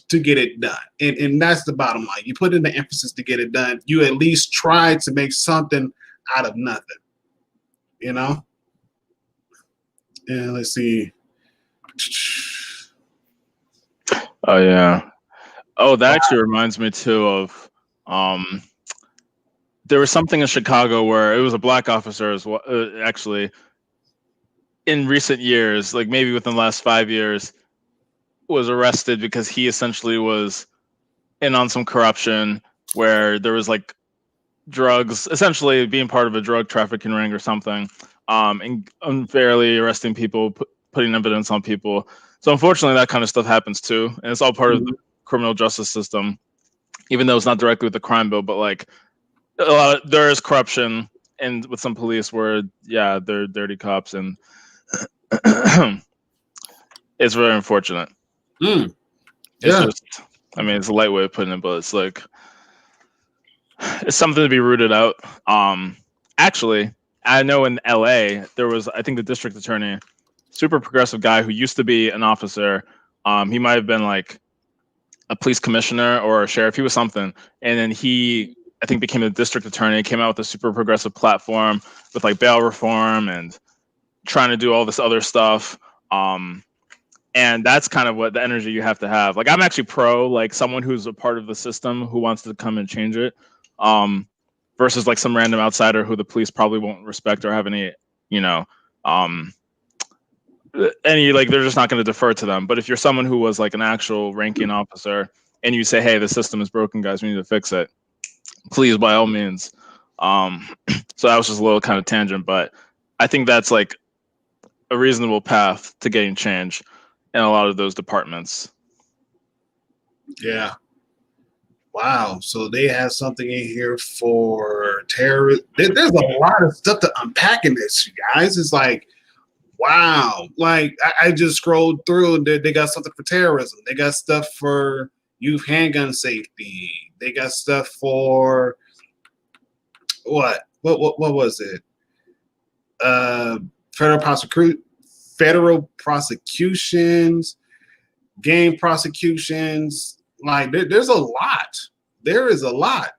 to get it done. And that's the bottom line. You put in the emphasis to get it done. You at least try to make something out of nothing, And let's see. Oh, yeah. Oh, that actually reminds me, too, of there was something in Chicago where it was a black officer as well, actually, in recent years, like maybe within the last 5 years, was arrested because he essentially was in on some corruption where there was like drugs, essentially being part of a drug trafficking ring or something, and unfairly arresting people, putting evidence on people. So unfortunately, that kind of stuff happens too, and it's all part of the criminal justice system, even though it's not directly with the crime bill. But like, there is corruption, and with some police where, yeah, they're dirty cops, and it's very unfortunate. Yeah. It's just, it's a light way of putting it, but it's like, it's something to be rooted out. Actually, I know in LA, there was, I think the district attorney, super progressive guy who used to be an officer. He might have been like a police commissioner or a sheriff. He was something. And then he, I think, became a district attorney, came out with a super progressive platform with like bail reform and trying to do all this other stuff. And that's kind of what the energy you have to have. Like, I'm actually pro, like, someone who's a part of the system who wants to come and change it, versus like some random outsider who the police probably won't respect or have any, like, they're just not going to defer to them. But if you're someone who was like an actual ranking officer and you say, hey, the system is broken, guys, we need to fix it, please, by all means. So that was just a little kind of tangent, but I think that's like a reasonable path to getting change in a lot of those departments. Yeah. Wow. So they have something in here for terrorists. There's a lot of stuff to unpack in this, you guys. It's like, wow. Like, I just scrolled through and they got something for terrorism. They got stuff for youth handgun safety. They got stuff for what was it? Federal prosecutions, game prosecutions. Like, there's a lot. There is a lot.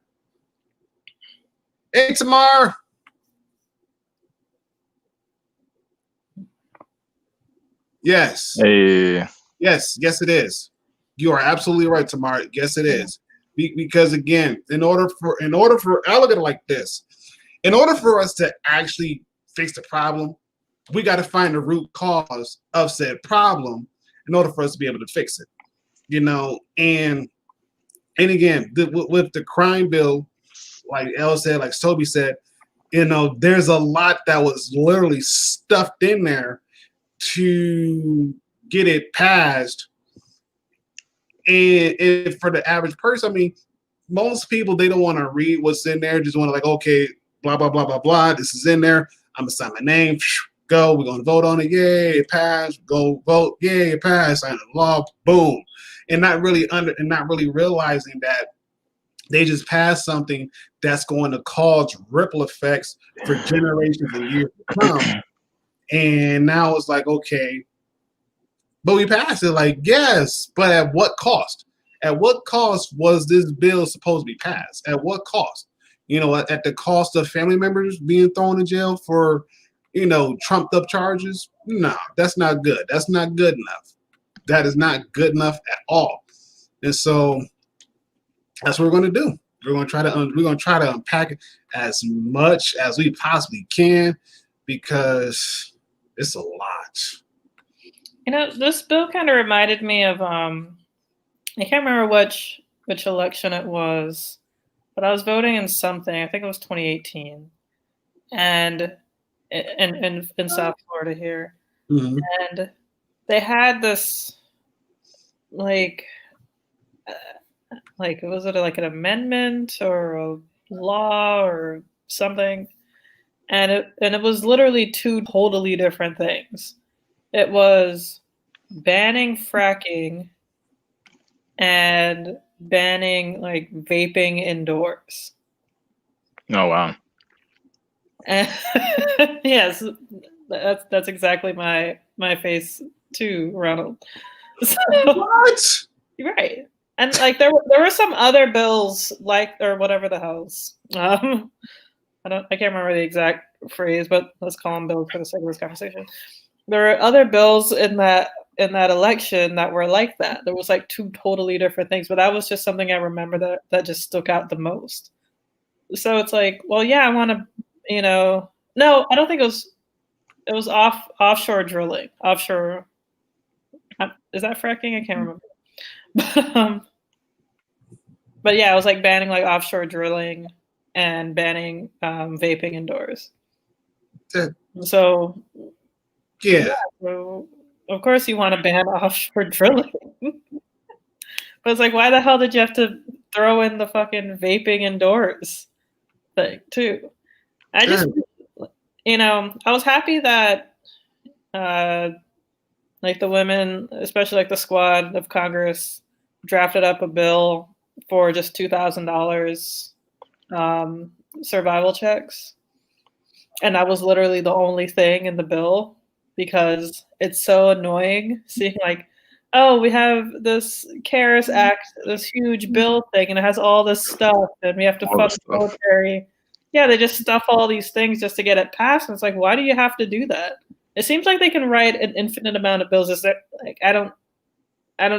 Hey, Tamar. Yes. Hey. Yes, it is. You are absolutely right, Tamara. Yes, it is. Because again, in order for I look at it like this, in order for us to actually fix the problem, we got to find the root cause of said problem in order for us to be able to fix it. And again, with the crime bill, like Elle said, like Toby said, there's a lot that was literally stuffed in there to get it passed. And for the average person, I mean, most people, they don't want to read what's in there. Just want to like, okay, blah, blah, blah, blah, blah. This is in there. I'm going to sign my name. Go. We're going to vote on it. Yay, it passed. Go vote. Yay, it passed. Sign the law. Boom. And not really realizing that they just passed something that's going to cause ripple effects for generations and years to come. And now it's like, okay, but we passed it. Like, yes, but at what cost? At what cost was this bill supposed to be passed? At what cost? At the cost of family members being thrown in jail for, trumped up charges? No, that's not good. That's not good enough. That is not good enough at all. And so that's what we're going to do. We're going to try to unpack it as much as we possibly can because it's a lot. This bill kind of reminded me of I can't remember which election it was, but I was voting in something. I think it was 2018, and in South Florida here, and they had this like was it like an amendment or a law or something, and it was literally two totally different things. It was banning fracking and banning like vaping indoors. Oh wow. And yes, that's exactly my face too, Ronald. So, what? You're right. And like there were some other bills or whatever the hell's. I can't remember the exact phrase, but let's call them bills for the sake of this conversation. There are other bills in that election that were like that. There was like two totally different things, but that was just something I remember that just stuck out the most. So it's like, well, yeah, I want to, no, I don't think it was offshore drilling. Offshore, is that fracking? I can't remember. But yeah, it was like banning like offshore drilling and banning vaping indoors. So yeah. So of course you want to ban offshore drilling. But it's like, why the hell did you have to throw in the fucking vaping indoors thing too? I just, I was happy that like the women, especially like the squad of Congress, drafted up a bill for just $2,000 survival checks. And that was literally the only thing in the bill because it's so annoying seeing like, oh, we have this CARES Act, this huge bill thing, and it has all this stuff, and we have to fund the military. Yeah, they just stuff all these things just to get it passed. And it's like, why do you have to do that? It seems like they can write an infinite amount of bills. Is there like I don't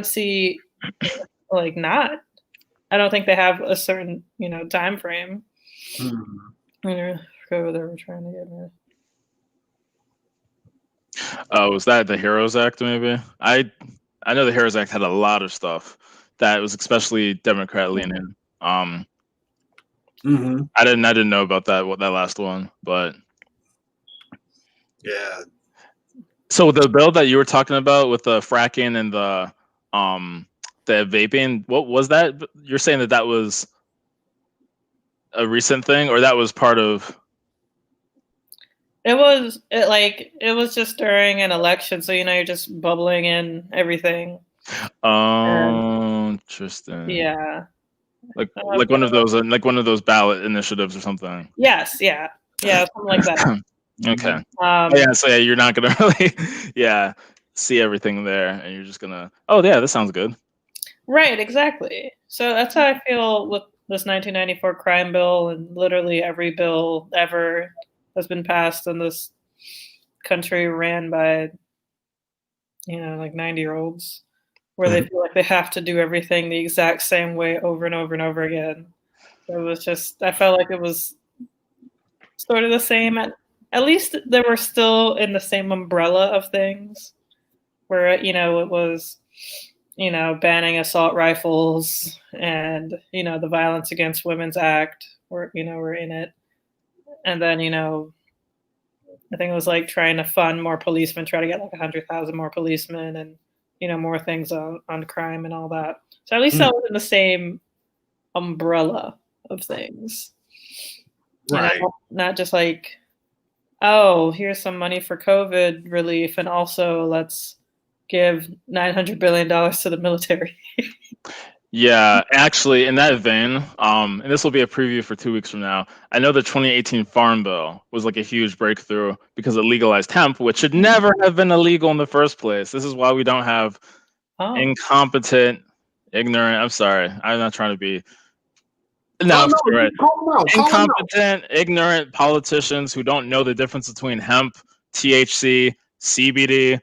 see like not. I don't think they have a certain time frame. I forgot what they were trying to get me. Oh, was that the HEROES Act? Maybe I know the HEROES Act had a lot of stuff that was especially Democrat leaning. I didn't know about that last one, but yeah. So the bill that you were talking about with the fracking and the vaping, what was that? You're saying that was a recent thing, or that was part of? It was just during an election, so you're just bubbling in everything. Oh, interesting. Yeah. Like one of those ballot initiatives or something. Yes, yeah, something like that. Okay. So you're not gonna really, see everything there, and you're just gonna, oh yeah, this sounds good. Right, exactly. So that's how I feel with this 1994 crime bill, and literally every bill ever has been passed in this country ran by like 90-year-olds, where they feel like they have to do everything the exact same way over and over and over again. It was just, I felt like it was sort of the same. At least they were still in the same umbrella of things, where it was banning assault rifles and the Violence Against Women's Act were in it, and then I think it was like trying to fund more policemen, try to get like 100,000 more policemen, and more things on crime and all that. So at least that was in the same umbrella of things, Right. Not just like, oh, here's some money for COVID relief, and also let's give $900 billion to the military. Yeah, actually, in that vein, and this will be a preview for 2 weeks from now. I know the 2018 Farm Bill was like a huge breakthrough because it legalized hemp, which should never have been illegal in the first place. This is why we don't have incompetent, ignorant. I'm sorry, I'm not trying to be. No, right. Incompetent, ignorant politicians who don't know the difference between hemp, THC, CBD,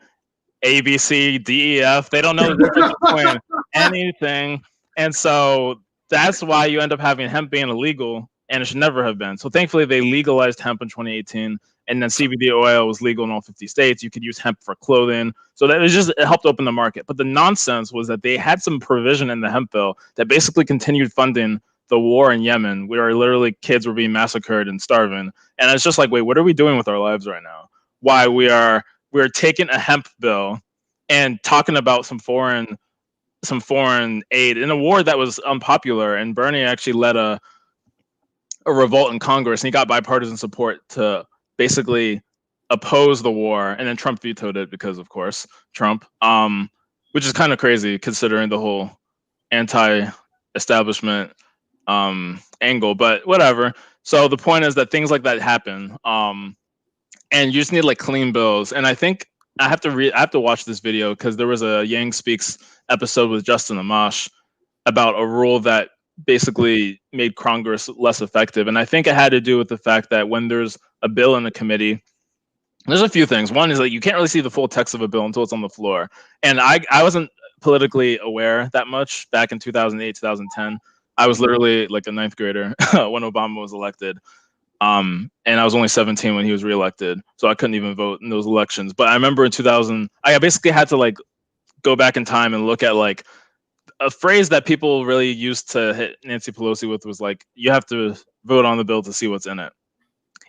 ABC, DEF. They don't know the difference between anything. And so that's why you end up having hemp being illegal, and it should never have been. So thankfully, they legalized hemp in 2018, and then CBD oil was legal in all 50 states. You could use hemp for clothing. So that it helped open the market. But the nonsense was that they had some provision in the hemp bill that basically continued funding the war in Yemen, where literally kids were being massacred and starving. And it's just like, wait, what are we doing with our lives right now? Why we're taking a hemp bill and talking about some foreign aid in a war that was unpopular. And Bernie actually led a revolt in Congress, and he got bipartisan support to basically oppose the war. And then Trump vetoed it because, of course, Trump, which is kind of crazy considering the whole anti-establishment angle, but whatever. So the point is that things like that happen, and you just need like clean bills. And I think I have to watch this video because there was a Yang Speaks episode with Justin Amash about a rule that basically made Congress less effective. And I think it had to do with the fact that when there's a bill in a committee, there's a few things. One is that you can't really see the full text of a bill until it's on the floor. And I wasn't politically aware that much back in 2008, 2010. I was literally like a ninth grader when Obama was elected. And I was only 17 when he was reelected, so I couldn't even vote in those elections. But I remember in 2000, I basically had to like go back in time and look at like a phrase that people really used to hit Nancy Pelosi with was like, you have to vote on the bill to see what's in it.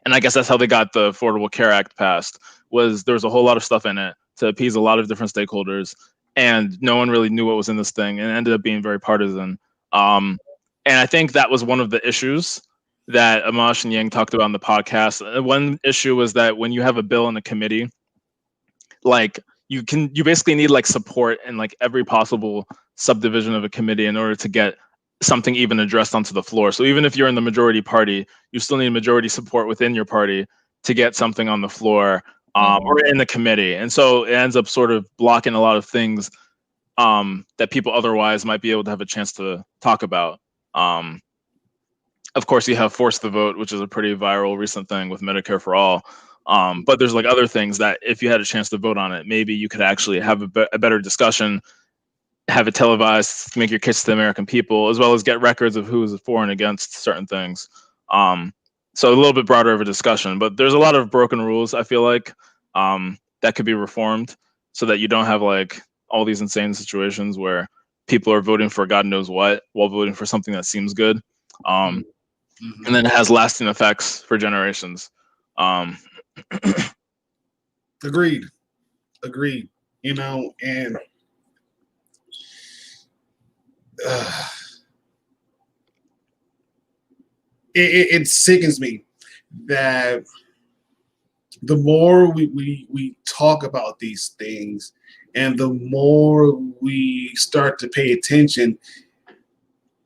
And I guess that's how they got the Affordable Care Act passed, was there was a whole lot of stuff in it to appease a lot of different stakeholders, and no one really knew what was in this thing, and it ended up being very partisan. And I think that was one of the issues that Amash and Yang talked about on the podcast. One issue was that when you have a bill in a committee, like you basically need like support in like every possible subdivision of a committee in order to get something even addressed onto the floor. So even if you're in the majority party, you still need majority support within your party to get something on the floor or in the committee. And so it ends up sort of blocking a lot of things that people otherwise might be able to have a chance to talk about. Of course, you have Force the Vote, which is a pretty viral recent thing with Medicare for All. But there's like other things that if you had a chance to vote on it, maybe you could actually have a better discussion, have it televised, make your case to the American people, as well as get records of who is for and against certain things. So a little bit broader of a discussion, but there's a lot of broken rules, I feel like, that could be reformed so that you don't have like all these insane situations where people are voting for God knows what while voting for something that seems good. And then it has lasting effects for generations. Agreed. You know, and it sickens me that the more we talk about these things and the more we start to pay attention,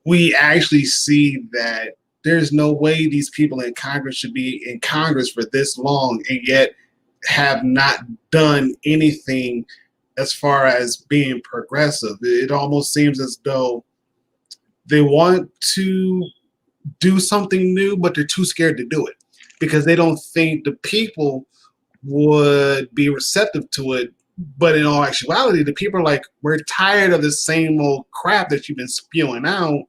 we actually see that there's no way these people in Congress should be in Congress for this long and yet have not done anything as far as being progressive. It almost seems as though they want to do something new, but they're too scared to do it because they don't think the people would be receptive to it But in all actuality, the people are like, we're tired of the same old crap that you've been spewing out.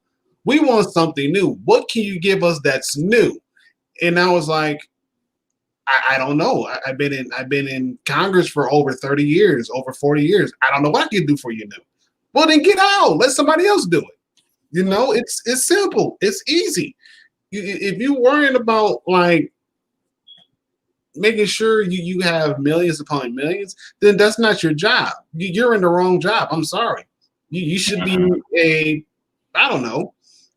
We want something new. What can you give us that's new? And I was like, I don't know. I've been in Congress for over 30 years, over 40 years. I don't know what I can do for you new. Well, then get out. Let somebody else do it. You know, it's simple. It's easy. If you're worrying about like making sure you have millions upon millions, then that's not your job. You're in the wrong job. I'm sorry. You should be I don't know,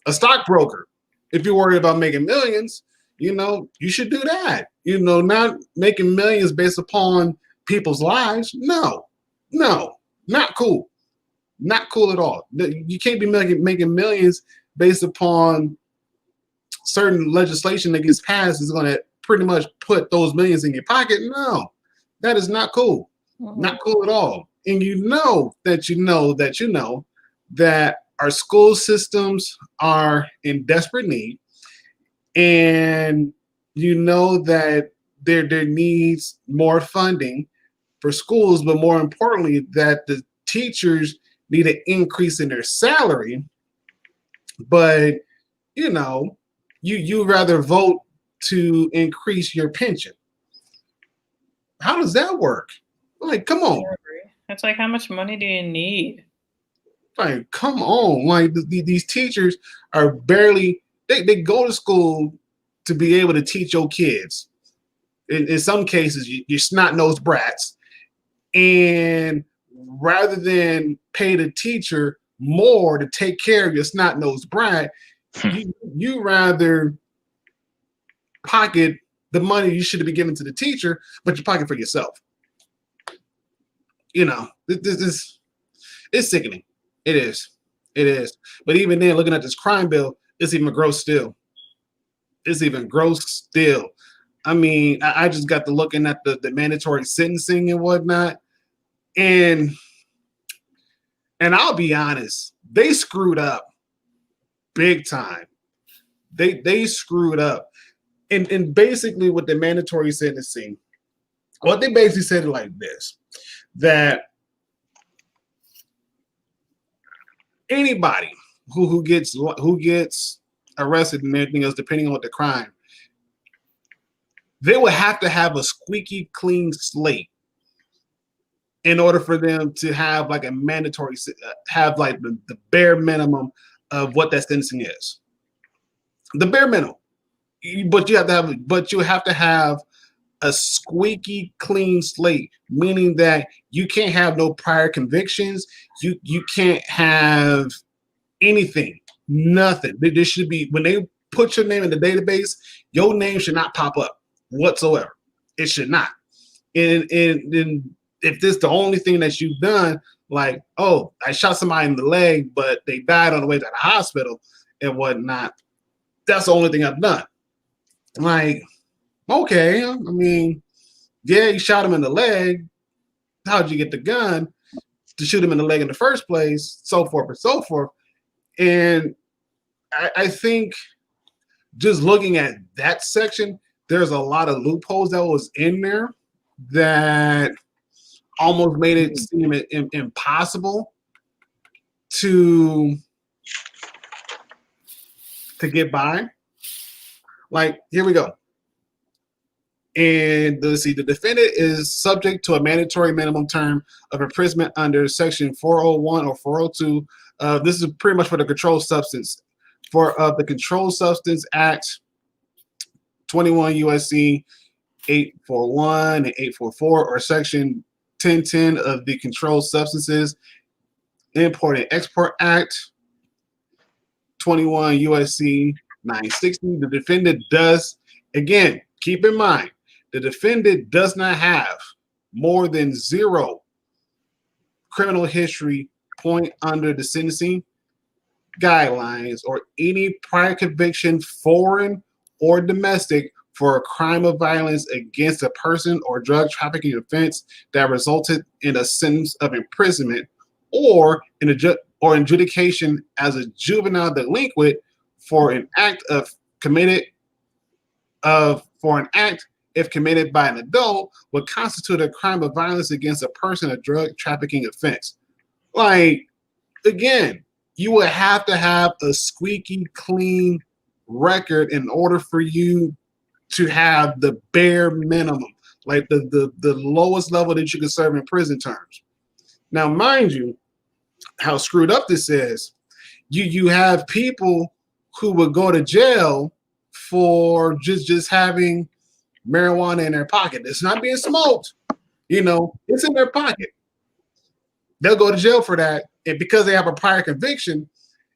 a stockbroker. If you're worried about making millions, you know, you should do that. You know, not making millions based upon people's lives. No, not cool. Not cool at all. You can't be making millions based upon certain legislation that gets passed is going to pretty much put those millions in your pocket. No, that is not cool. Not cool at all. And you know that our school systems are in desperate need. And you know that there needs more funding for schools, but more importantly, that the teachers need an increase in their salary. But you know, you rather vote to increase your pension. How does that work? Like, come on. It's like, how much money do you need? Like, come on. Like, these teachers are barely, they go to school to be able to teach your kids. In some cases, you're snot-nosed brats. And rather than pay the teacher more to take care of your snot-nosed brat, you rather pocket the money you should be giving to the teacher, but you pocket for yourself. You know, this it's sickening. It is. But even then, looking at this crime bill, it's even gross still. It's even gross still. I mean, I just got to looking at the mandatory sentencing and whatnot, and I'll be honest, they screwed up big time. They screwed up. And basically with the mandatory sentencing, what they basically said it like this, that anybody who gets arrested and everything else, depending on what the crime, they would have to have a squeaky clean slate in order for them to have like a mandatory, have like the bare minimum of what that sentencing is. The bare minimum. But you have to have a squeaky clean slate, meaning that you can't have no prior convictions. You can't have anything, nothing. There should be, when they put your name in the database, your name should not pop up whatsoever. It should not. And if this is the only thing that you've done, like, oh, I shot somebody in the leg, but they died on the way to the hospital and whatnot, that's the only thing I've done. Like, okay, I mean, yeah, you shot him in the leg. How'd you get the gun to shoot him in the leg in the first place? So forth and so forth. And I think just looking at that section, there's a lot of loopholes that was in there that almost made it seem impossible to get by. Like, here we go. And let's see, the defendant is subject to a mandatory minimum term of imprisonment under Section 401 or 402. This is pretty much for the Controlled Substance. For the Controlled Substance Act, 21 U.S.C. 841 and 844, or Section 1010 of the Controlled Substances Import and Export Act, 21 U.S.C. 960. The defendant does, again, keep in mind, the defendant does not have more than 0 criminal history point under the sentencing guidelines or any prior conviction, foreign or domestic, for a crime of violence against a person or drug trafficking offense that resulted in a sentence of imprisonment or in adjudication as a juvenile delinquent for an act if committed by an adult, would constitute a crime of violence against a person, a drug trafficking offense. Like, again, you would have to have a squeaky clean record in order for you to have the bare minimum, like the lowest level that you can serve in prison terms. Now, mind you, how screwed up this is, you have people who would go to jail for just having marijuana in their pocket. It's not being smoked, it's in their pocket. They'll go to jail for that, and because they have a prior conviction,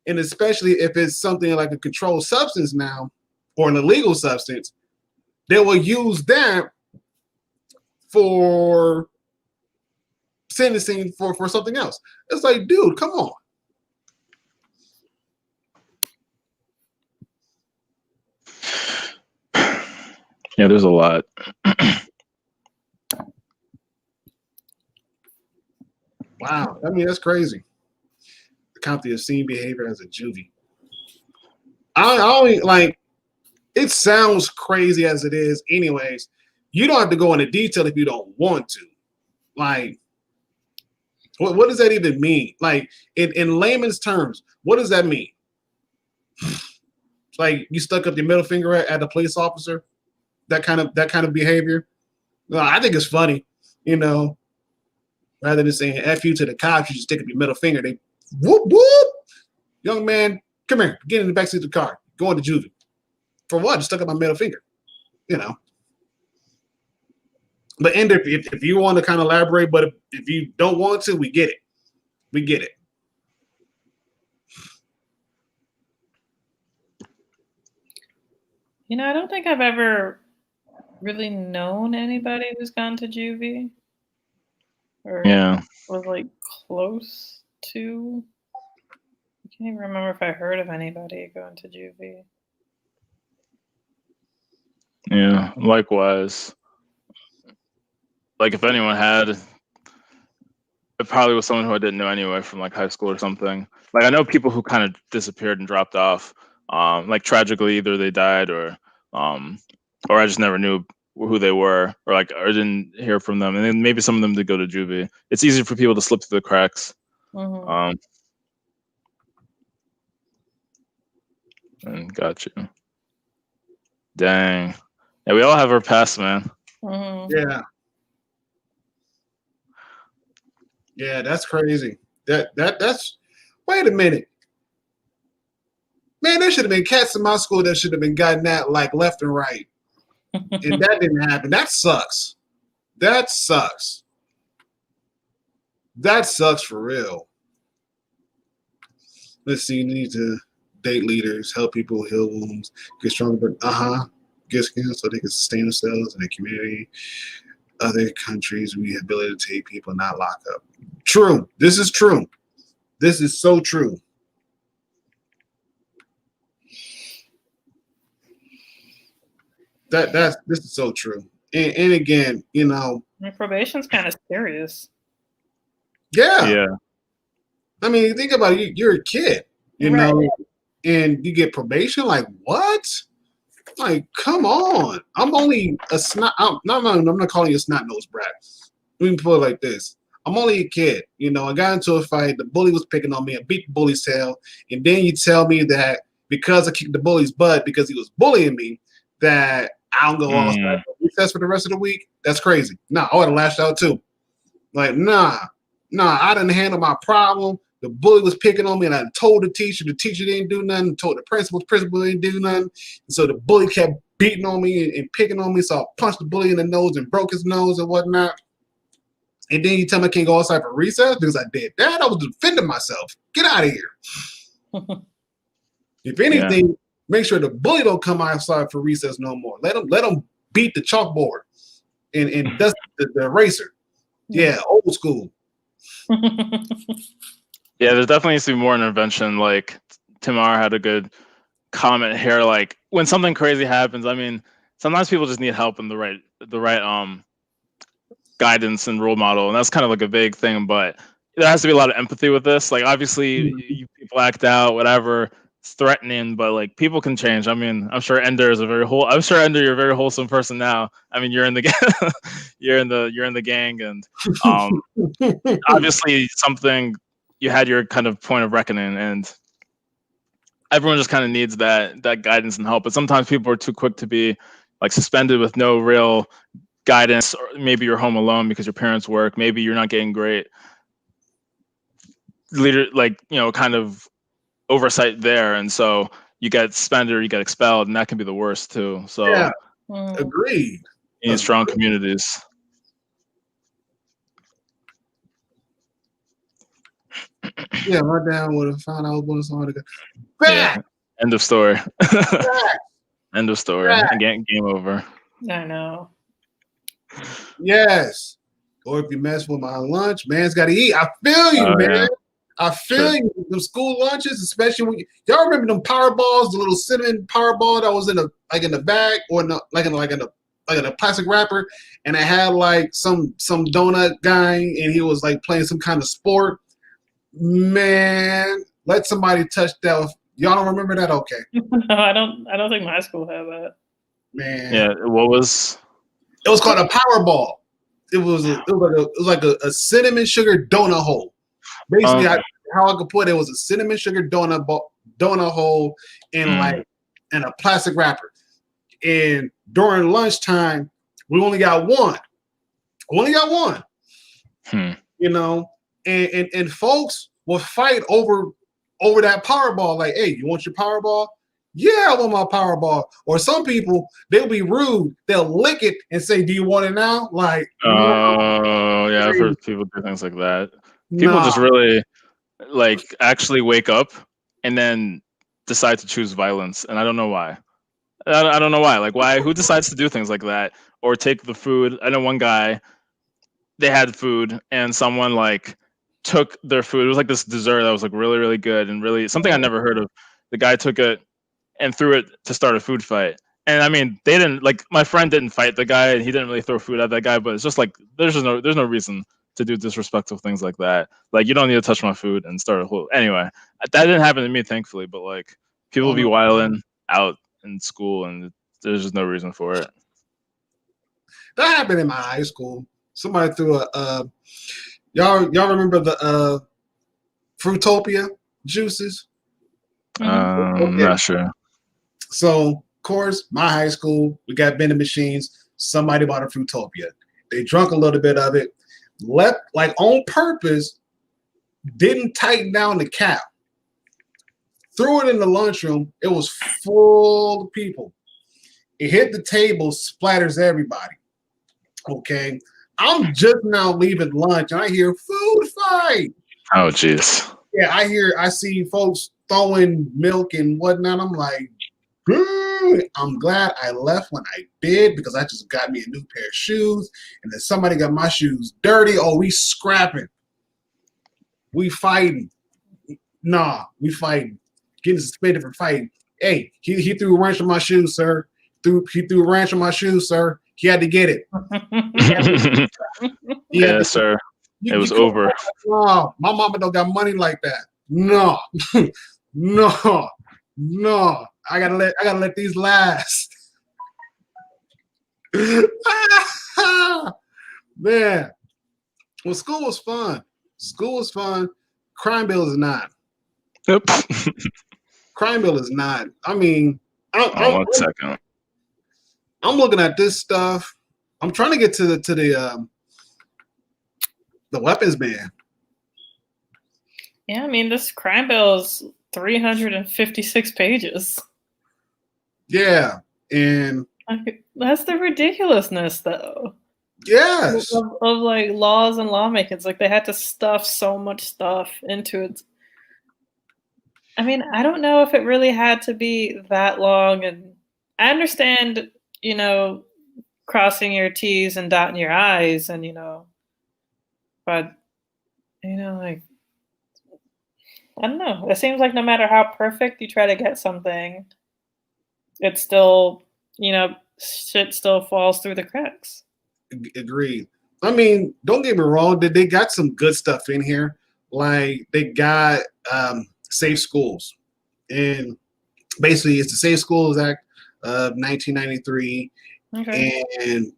and especially if it's something like a controlled substance now or an illegal substance, they will use that for sentencing for something else. It's like, dude, come on. Yeah, there's a lot. Wow, I mean, that's crazy. Count the obscene behavior as a juvie. I only like. It sounds crazy as it is, anyways. You don't have to go into detail if you don't want to. Like, what does that even mean? Like, in layman's terms, what does that mean? Like, you stuck up your middle finger at a police officer? That kind of behavior? No, I think it's funny, Rather than saying F you to the cops, you just stick up your middle finger. They whoop whoop. Young man, come here. Get in the backseat of the car. Go into juvie. For what? Just stuck up my middle finger. But Ender, if you want to kind of elaborate, but if you don't want to, we get it. We get it. I don't think I've ever really known anybody who's gone to juvie. Or was like close to. I can't even remember if I heard of anybody going to juvie. Yeah, likewise. Like, if anyone had, it probably was someone who I didn't know anyway from like high school or something. Like, I know people who kind of disappeared and dropped off. Like, tragically, either they died or I just never knew who they were, or didn't hear from them. And then maybe some of them did go to juvie. It's easy for people to slip through the cracks. Mm-hmm. And got you. Dang. Yeah, we all have our past, man. Mm-hmm. Yeah. Yeah, that's crazy. That's wait a minute. Man, there should have been cats in my school that should have been gotten that like left and right. And that didn't happen. That sucks. That sucks. That sucks for real. Let's see. You need to date leaders, help people heal wounds, get stronger. Get skin so they can sustain themselves in the community. Other countries, rehabilitate people, not lock up. True. This is true. This is so true. This is so true. And again, probation's kind of serious. Yeah. I mean, think about it. You're a kid, know, and you get probation. Like, what? Like, come on. I'm only a snot. I'm not calling you a snot-nosed brat. Let me put it like this. I'm only a kid. I got into a fight. The bully was picking on me. I beat the bully's tail. And then you tell me that because I kicked the bully's butt because he was bullying me, that I don't go outside for recess for the rest of the week. That's crazy. I would have lashed out too. Like, nah, I didn't handle my problem. The bully was picking on me, and I told the teacher didn't do nothing, told the principal didn't do nothing. And so the bully kept beating on me and picking on me, so I punched the bully in the nose and broke his nose and whatnot. And then you tell me I can't go outside for recess because I did that? I was defending myself. Get out of here. If anything, make sure the bully don't come outside for recess no more. Let him beat the chalkboard and dust the eraser. Yeah, old school. Yeah, there definitely needs to be more intervention. Like, Tamar had a good comment here. Like, when something crazy happens, I mean, sometimes people just need help and the right guidance and role model, and that's kind of like a vague thing, but there has to be a lot of empathy with this. Like, obviously, you people act out, whatever. threatening, but like people can change. I mean, I'm sure Ender is a very I'm sure Ender, you're a very wholesome person now. I mean, you're in the you're in the gang, and obviously something you had your kind of point of reckoning, and everyone just kind of needs that guidance and help. But sometimes people are too quick to be like suspended with no real guidance, or maybe you're home alone because your parents work. Maybe you're not getting great leader, like, you know, kind of oversight there, and so you get suspended or you get expelled, and that can be the worst too. So Yeah, agreed. You need strong communities. Yeah, my dad would have found out when somebody got back. Yeah. End of story. End of story. Game over. I know. Yes. Or if you mess with my lunch, man's got to eat. I feel you, man. Yeah. I feel you. Them school lunches, especially when y'all remember them power balls, the little cinnamon power ball that was in the bag, or in a plastic wrapper, and it had like some donut guy, and he was like playing some kind of sport. Man, let somebody touch that. Y'all don't remember that? Okay. No, I don't think my school had that. Man. Yeah. What was? It was called a power ball. It was like a cinnamon sugar donut hole. Basically, how I could put it was a cinnamon sugar donut hole in in a plastic wrapper. And during lunchtime, we only got one. You know, and folks will fight over that power ball. Like, hey, you want your power ball? Yeah, I want my power ball. Or some people, they'll be rude. They'll lick it and say, do you want it now? Like, oh, yeah, I've heard people do things like that. People just really like actually wake up and then decide to choose violence. And I don't know why. I don't know why. Like, why? Who decides to do things like that? Or take the food? I know one guy, they had food and someone like took their food. It was like this dessert that was like really, really good and really something I never heard of. The guy took it and threw it to start a food fight. And I mean, they didn't, like, my friend didn't fight the guy and he didn't really throw food at that guy, but it's just like there's no reason to do disrespectful things like that. Like, you don't need to touch my food and start a whole. Anyway, that didn't happen to me, thankfully, but like people be wilding out in school and there's just no reason for it. That happened in my high school. Somebody threw a y'all remember the Fruitopia juices? Not sure. So, of course, my high school, we got vending machines. Somebody bought a Fruitopia. They drunk a little bit of it, left like on purpose, didn't tighten down the cap, threw it in the lunchroom. It was full of people. It hit the table, splatters everybody. Okay. I'm just now leaving lunch and I hear food fight. Oh, jeez. Yeah, I see folks throwing milk and whatnot. I'm like, I'm glad I left when I did because I just got me a new pair of shoes. And then somebody got my shoes dirty. Oh, we scrapping. We fighting. Nah, we fighting. Getting suspended for fighting. Hey, he threw a wrench on my shoes, sir. He threw a wrench on my shoes, sir. He had to get it. Yes, sir. It was over. No, my mama don't got money like that. No, no. I gotta let these last. Man, well, school was fun. School was fun. Crime bill is not. Yep. Crime bill is not. I mean, 1 second. I'm looking at this stuff. I'm trying to get to the weapons ban. Yeah, I mean, this crime bill is 356 pages. Yeah, and that's the ridiculousness, though. Yes, of like laws and lawmaking. It's like they had to stuff so much stuff into it. I mean, I don't know if it really had to be that long, and I understand, you know, crossing your T's and dotting your I's, and but like, I don't know. It seems like no matter how perfect you try to get something, it's still, shit still falls through the cracks. Agreed. I mean, don't get me wrong. They got some good stuff in here. Like they got safe schools. and basically it's the Safe Schools Act of 1993 and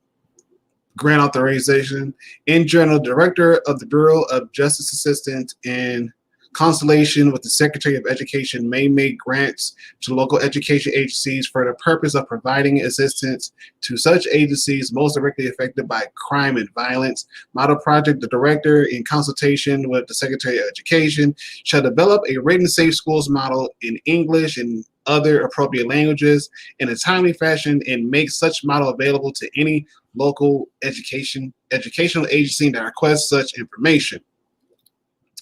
grant authorization. In general, director of the Bureau of Justice Assistance in consultation with the Secretary of Education may make grants to local education agencies for the purpose of providing assistance to such agencies most directly affected by crime and violence. Model project, the director, in consultation with the Secretary of Education, shall develop a written safe schools model in English and other appropriate languages in a timely fashion and make such model available to any local educational agency that requests such information.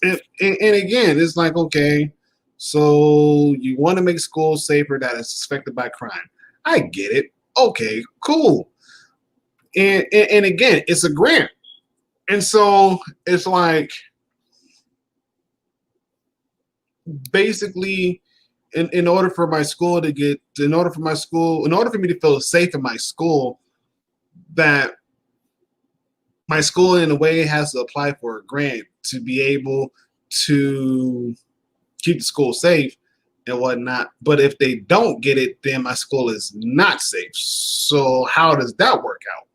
And again, it's like, okay, so you want to make schools safer that is affected by crime. I get it. Okay, cool. And again, it's a grant. And so it's like, basically, in order for me to feel safe in my school, that my school in a way has to apply for a grant to be able to keep the school safe and whatnot. But if they don't get it, then my school is not safe. So how does that work out?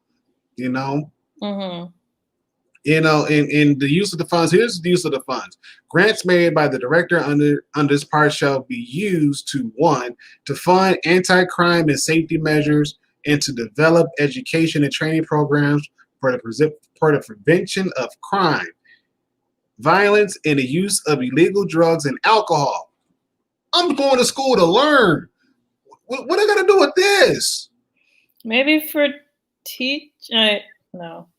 You know? Mm-hmm. You know, in the use of the funds, here's the use of the funds. Grants made by the director under this part shall be used to, 1, to fund anti-crime and safety measures and to develop education and training programs for the prevention of crime, violence, and the use of illegal drugs and alcohol. I'm going to school to learn. What are I going to do with this? Maybe for no.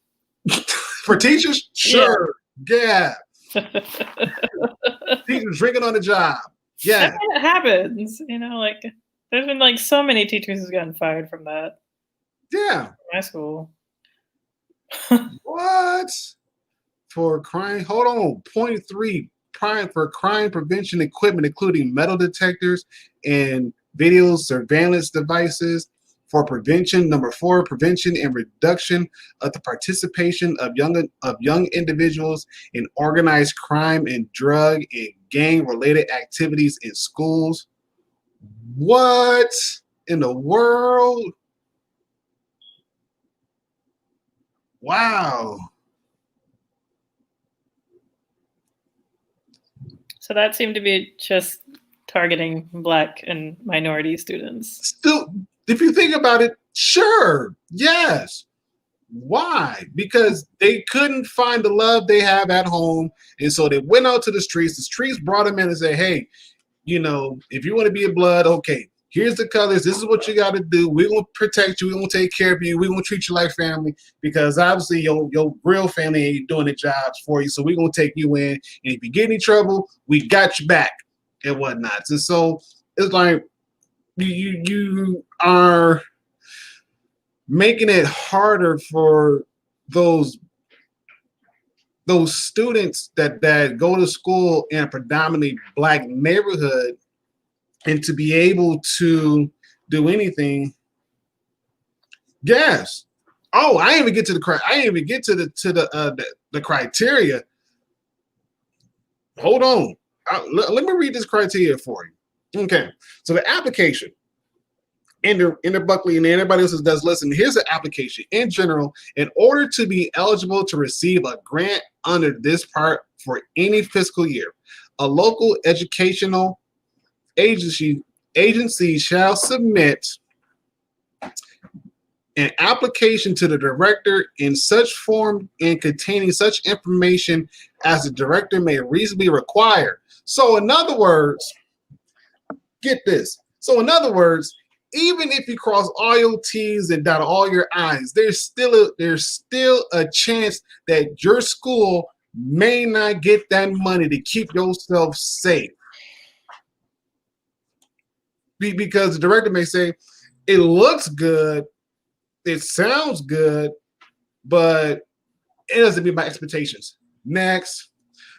For teachers? Sure. Yeah. Teachers drinking on the job. Yeah. It happens. You know, like there's been like so many teachers who's gotten fired from that. Yeah. My school. What? For crime? Hold on. 0.3. For crime prevention equipment, including metal detectors and video surveillance devices. For prevention, number 4, prevention and reduction of the participation of young individuals in organized crime and drug and gang-related activities in schools. What in the world? Wow. So that seemed to be just targeting Black and minority students. Still, if you think about it, sure, yes. Why? Because they couldn't find the love they have at home, and so they went out to the streets. The streets brought them in and said, hey, you know, if you want to be a blood, okay, here's the colors. This is what you got to do. We're going to protect you. We're going to take care of you. We're going to treat you like family because obviously your real family ain't doing the jobs for you, so we're going to take you in, and if you get any trouble, we got you back and whatnot. And so it's like, you are making it harder for those students that go to school in a predominantly Black neighborhood and to be able to do anything. Yes. Oh, I didn't even get to the criteria. Hold on. Let me read this criteria for you. Okay, so the application in the Buckley and anybody else that does listen, here's the application. In general, in order to be eligible to receive a grant under this part for any fiscal year, a local educational agency shall submit an application to the director in such form and containing such information as the director may reasonably require. So in other words, get this. So in other words, even if you cross all your T's and dot all your I's, there's still a chance that your school may not get that money to keep yourself safe. Because the director may say, it looks good, it sounds good, but it doesn't meet my expectations. Next.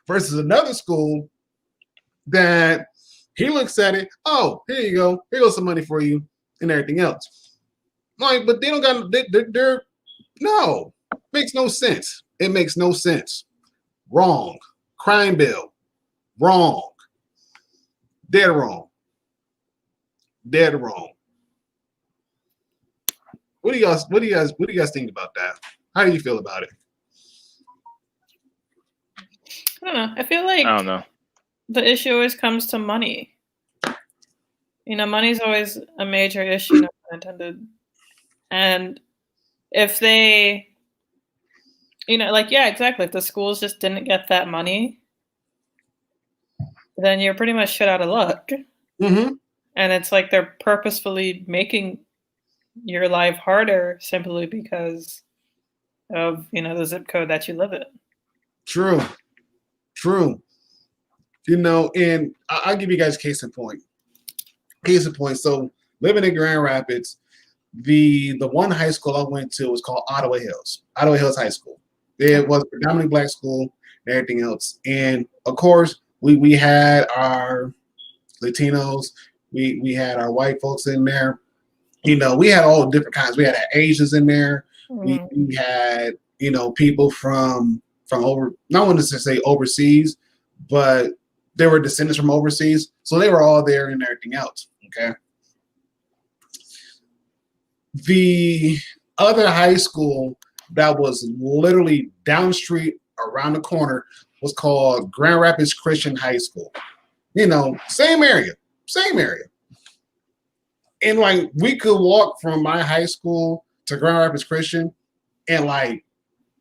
Versus another school that he looks at it, oh, here you go. Here goes some money for you and everything else. Like, but they don't got, they're no, makes no sense. It makes no sense. Wrong. Crime bill. Wrong. Dead wrong. dead wrong. What do you guys think about that? How do you feel about it? I don't know. I feel like I don't know. the issue always comes to money. Money's always a major issue, no pun intended. And if they, yeah, exactly. If the schools just didn't get that money, then you're pretty much shit out of luck. Mm-hmm. And it's like they're purposefully making your life harder simply because of, the zip code that you live in. True. And I'll give you guys case in point. So living in Grand Rapids, the one high school I went to was called Ottawa Hills High School. It was a predominantly black school and everything else. And of course, we had our Latinos, we had our white folks in there. We had all different kinds. We had Asians in there. We had, people from over, not wanting to say overseas, but they were descendants from overseas. So they were all there and everything else. Okay. The other high school that was literally down the street around the corner was called Grand Rapids Christian High School. Same area. And like we could walk from my high school to Grand Rapids Christian in like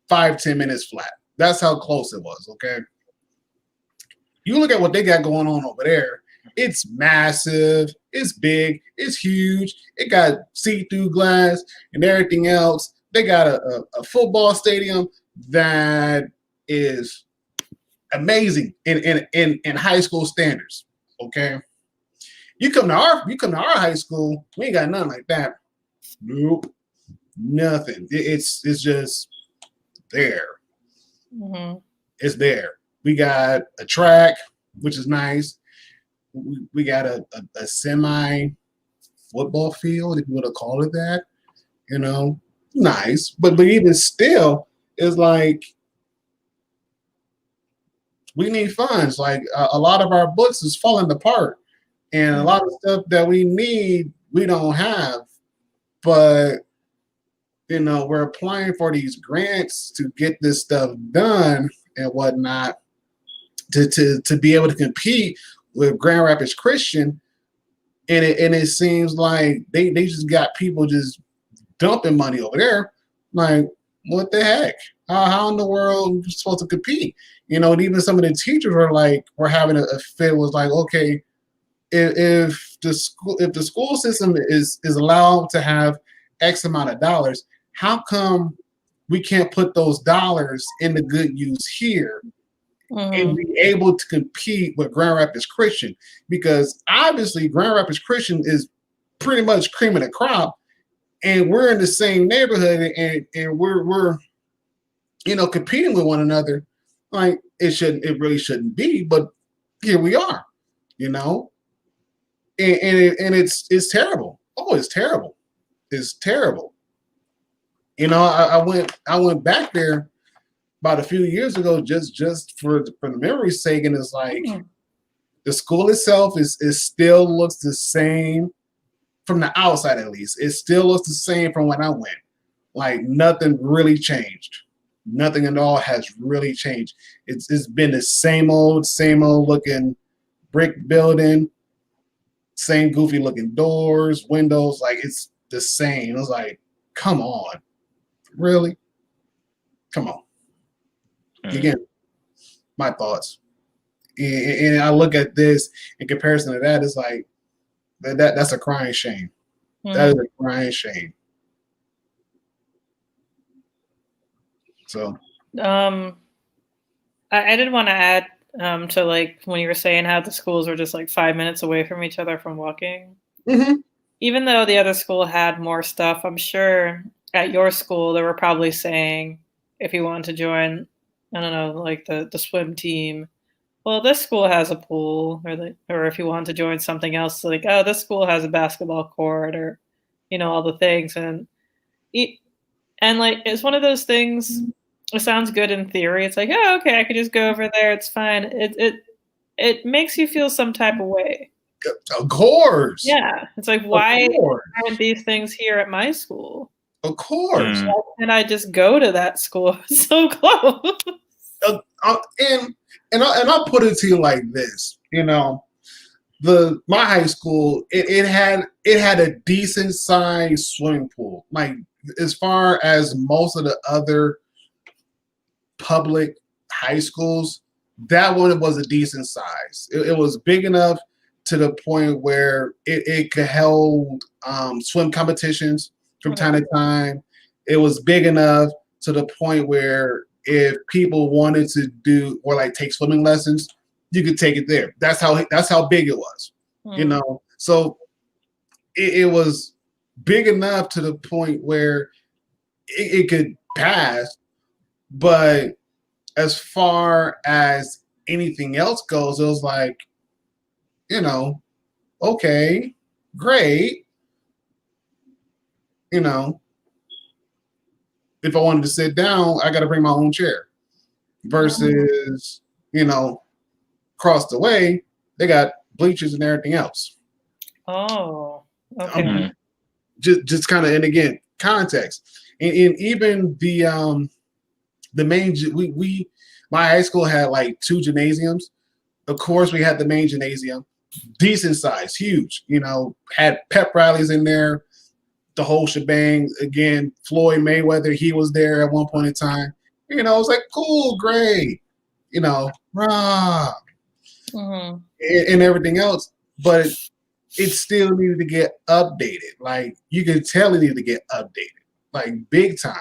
5-10 minutes flat. That's how close it was, okay? You look at what they got going on over there. It's massive, it's big, it's huge. It got see-through glass and everything else. They got a football stadium that is amazing in high school standards, okay? You come to our high school, we ain't got nothing like that. Nope, nothing. It's just there. Mm-hmm. It's there. We got a track, which is nice. We got a semi football field, if you want to call it that. Nice. But even still, it's like we need funds. Like a lot of our books is falling apart. And a lot of stuff that we need, we don't have. But, we're applying for these grants to get this stuff done and whatnot to be able to compete with Grand Rapids Christian. And it seems like they just got people just dumping money over there. Like, what the heck? How in the world are we supposed to compete? And even some of the teachers were having a fit, was like, okay, if the school system is allowed to have X amount of dollars, how come we can't put those dollars into good use here and be able to compete with Grand Rapids Christian? Because obviously Grand Rapids Christian is pretty much cream of the crop, and we're in the same neighborhood, and we're competing with one another. Like it really shouldn't be, but here we are, And it's terrible. Oh, it's terrible. It's terrible. I went back there about a few years ago just for the memory's sake, and it's like the school itself is still looks the same from the outside, at least. It still looks the same from when I went. Like nothing really changed. Nothing at all has really changed. It's been the same old looking brick building. Same goofy looking doors, windows, like it's the same. I was like, come on. Really? Come on. Again, my thoughts. And I look at this in comparison to that, it's like that's a crying shame. That is a crying shame. So I did want to add to like when you were saying how the schools were just like 5 minutes away from each other from walking. Even though the other school had more stuff, I'm sure at your school they were probably saying if you wanted to join, I don't know, like the swim team, well, this school has a pool, or if you want to join something else, like, oh, this school has a basketball court, or all the things, and like it's one of those things. It sounds good in theory. It's like, oh, okay, I could just go over there. It's fine. It makes you feel some type of way. Of course. Yeah, it's like why aren't these things here at my school? Of course. Why can't I just go to that school? It's so close. And I'll put it to you like this, my high school it had a decent sized swimming pool, like as far as most of the other public high schools. That one was a decent size. It was big enough to the point where it could hold swim competitions from time to time. It was big enough to the point where if people wanted to do or like take swimming lessons, you could take it there. That's how big it was, So it was big enough to the point where it could pass. But as far as anything else goes, it was like, okay, great. If I wanted to sit down, I got to bring my own chair. Versus, across the way, they got bleachers and everything else. Oh, okay. Just kind of, and again, context, and even the main my high school had like 2 gymnasiums. Of course, we had the main gymnasium, decent size, huge. Had pep rallies in there, the whole shebang. Again, Floyd Mayweather, he was there at one point in time. It was like cool, great, rah, and everything else. But it still needed to get updated. Like you could tell it needed to get updated, like big time.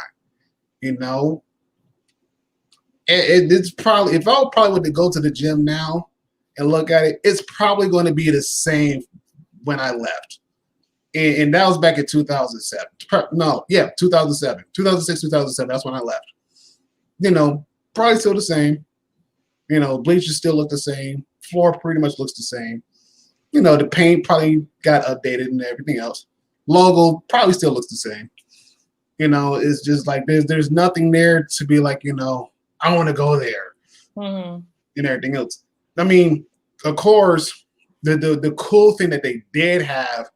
It's probably, if I probably would go to the gym now and look at it, it's probably going to be the same when I left. And that was back in 2007. 2007. 2006, 2007. That's when I left. Probably still the same. Bleachers still look the same. Floor pretty much looks the same. The paint probably got updated and everything else. Logo probably still looks the same. It's just like there's nothing there to be like, I want to go there and everything else. I mean, of course, the cool thing that they did have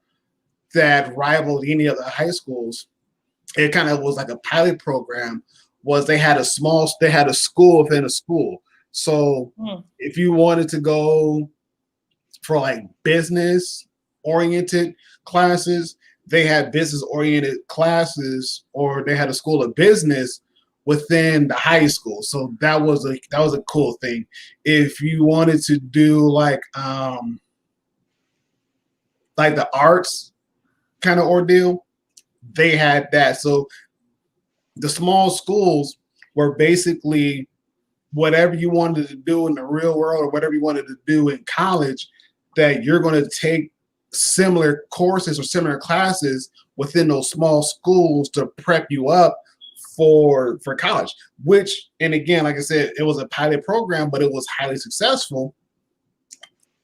that rivaled any other high schools, it kind of was like a pilot program, was they had a school within a school. So if you wanted to go for like business oriented classes, they had business oriented classes, or they had a school of business within the high school. So that was a cool thing. If you wanted to do like the arts kind of ordeal, they had that. So the small schools were basically whatever you wanted to do in the real world or whatever you wanted to do in college, that you're going to take similar courses or similar classes within those small schools to prep you up for college. Which, and again, like I said, it was a pilot program, but it was highly successful.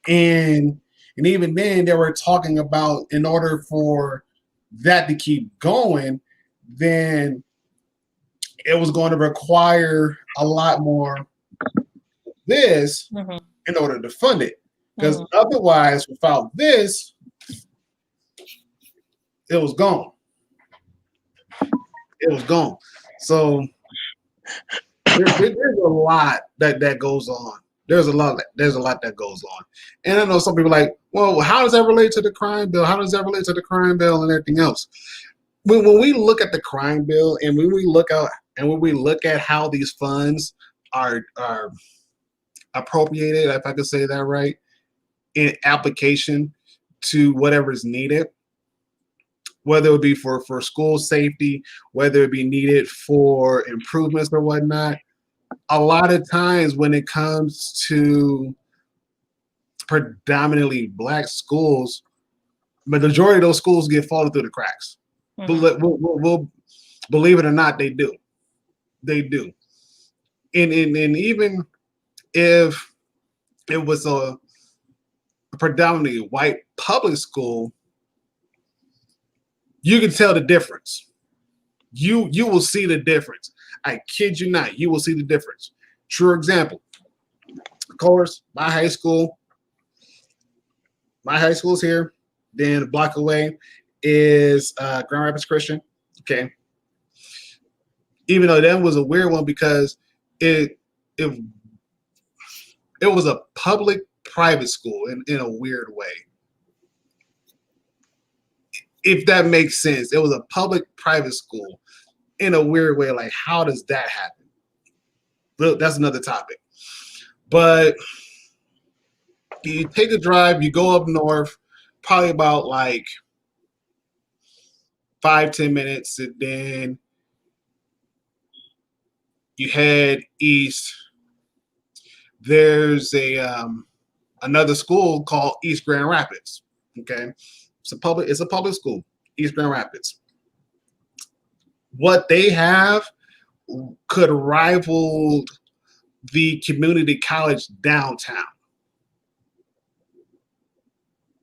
And even then, they were talking about, in order for that to keep going, then it was going to require a lot more this in order to fund it. Because otherwise, without this, it was gone. It was gone. So there's a lot that goes on. There's a lot that goes on. And I know some people are like, well, how does that relate to the crime bill? How does that relate to the crime bill and everything else? When we look at the crime bill, and when we look at how these funds are appropriated, if I could say that right, in application to whatever is needed, whether it would be for school safety, whether it be needed for improvements or whatnot, a lot of times when it comes to predominantly Black schools, the majority of those schools get fallen through the cracks. We'll believe it or not, they do. They do. And even if it was a predominantly white public school, you can tell the difference. You will see the difference. I kid you not, you will see the difference. True example. Of course, my high school, my high school's here. Then a block away is Grand Rapids Christian. Okay. Even though that was a weird one because it was a public private school in a weird way. If that makes sense. It was a public private school in a weird way. Like, how does that happen? But that's another topic. But you take a drive, you go up north, probably about like 5-10 minutes, and then you head east. There's another school called East Grand Rapids. Okay, it's a public school, East Grand Rapids. What they have could rival the community college downtown.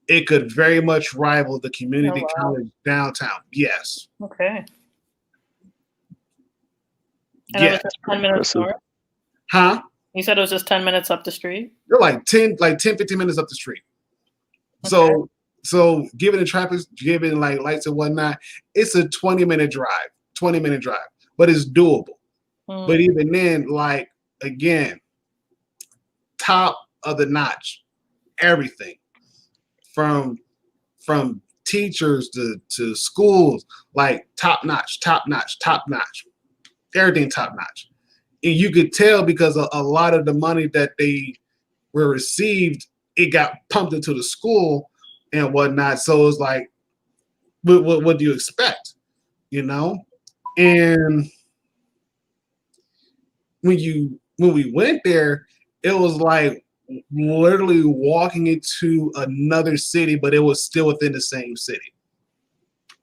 It could very much rival the community college downtown. Yes. Okay. And it was just 10 minutes north? Huh? You said it was just 10 minutes up the street? They're like 10, 15 minutes up the street. Okay. So given the traffic, given like lights and whatnot, it's a 20-minute drive, but it's doable. But even then, like, again, top of the notch, everything from teachers to schools, like top notch, everything top notch. And you could tell because a lot of the money that they were received, it got pumped into the school and whatnot. So it's like, what do you expect? You know? And when we went there, it was like literally walking into another city, but it was still within the same city.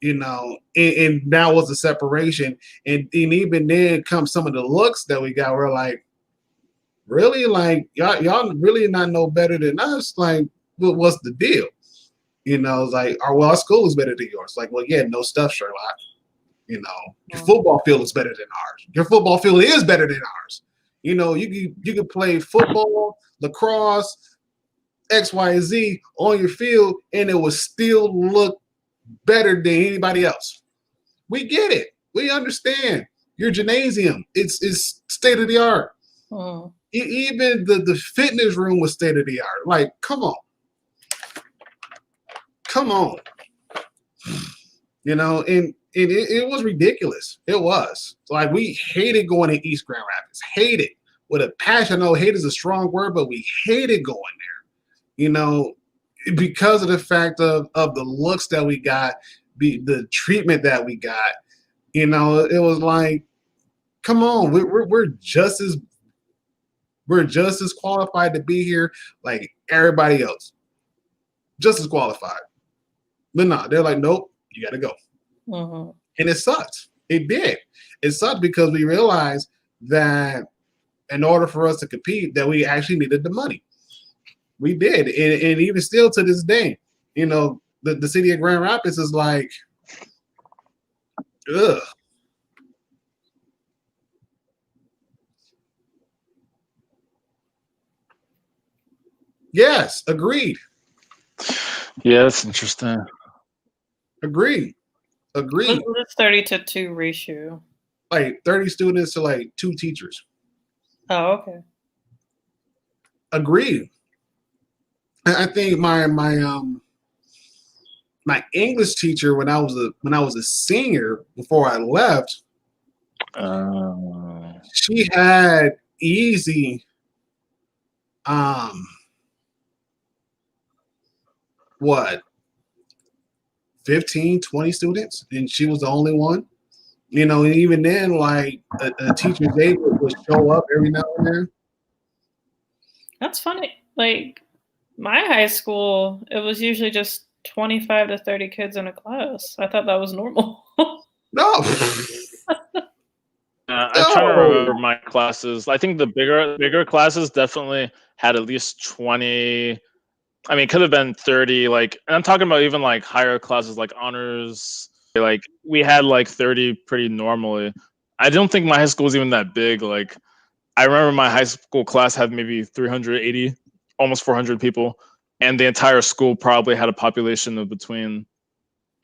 You know, and that was the separation. And even then comes some of the looks that we got. We're like, really? Like, y'all really not know better than us? Like, what's the deal? You know, it's like, our school is better than yours. Like, well, yeah, no stuff, Sherlock. You know, your football field is better than ours. Your football field is better than ours. You know, you could play football, lacrosse, X, Y, Z on your field, and it will still look better than anybody else. We get it. We understand. Your gymnasium, it's state of the art. Even the fitness room was state of the art. Like, come on. You know, and it was ridiculous. It was. Like, we hated going to East Grand Rapids. Hated with a passion. I know hate is a strong word, but we hated going there. You know, because of the fact of the looks that we got, the treatment that we got. You know, it was like, come on, we're just as qualified to be here like everybody else. Just as qualified. But no, they're like, nope, you got to go. And it sucked. It did. It sucked because we realized that in order for us to compete, that we actually needed the money. We did. And even still to this day, you know, the city of Grand Rapids is like, ugh. Yes, agreed. Yeah, that's interesting. Agreed. It's 30-2 ratio. Like 30 students to like 2 teachers. Oh, okay. Agreed. I think my English teacher when I was a senior before I left, she had easy 15, 20 students, and she was the only one. You know, and even then, like a teacher would show up every now and then. That's funny. Like, my high school, it was usually just 25 to 30 kids in a class. I thought that was normal. No. I'm trying to remember my classes. I think the bigger classes definitely had at least 20. I mean, it could have been 30. Like, and I'm talking about even like higher classes, like honors. Like, we had like 30 pretty normally. I don't think my high school was even that big. Like, I remember my high school class had maybe 380, almost 400 people. and the entire school probably had a population of between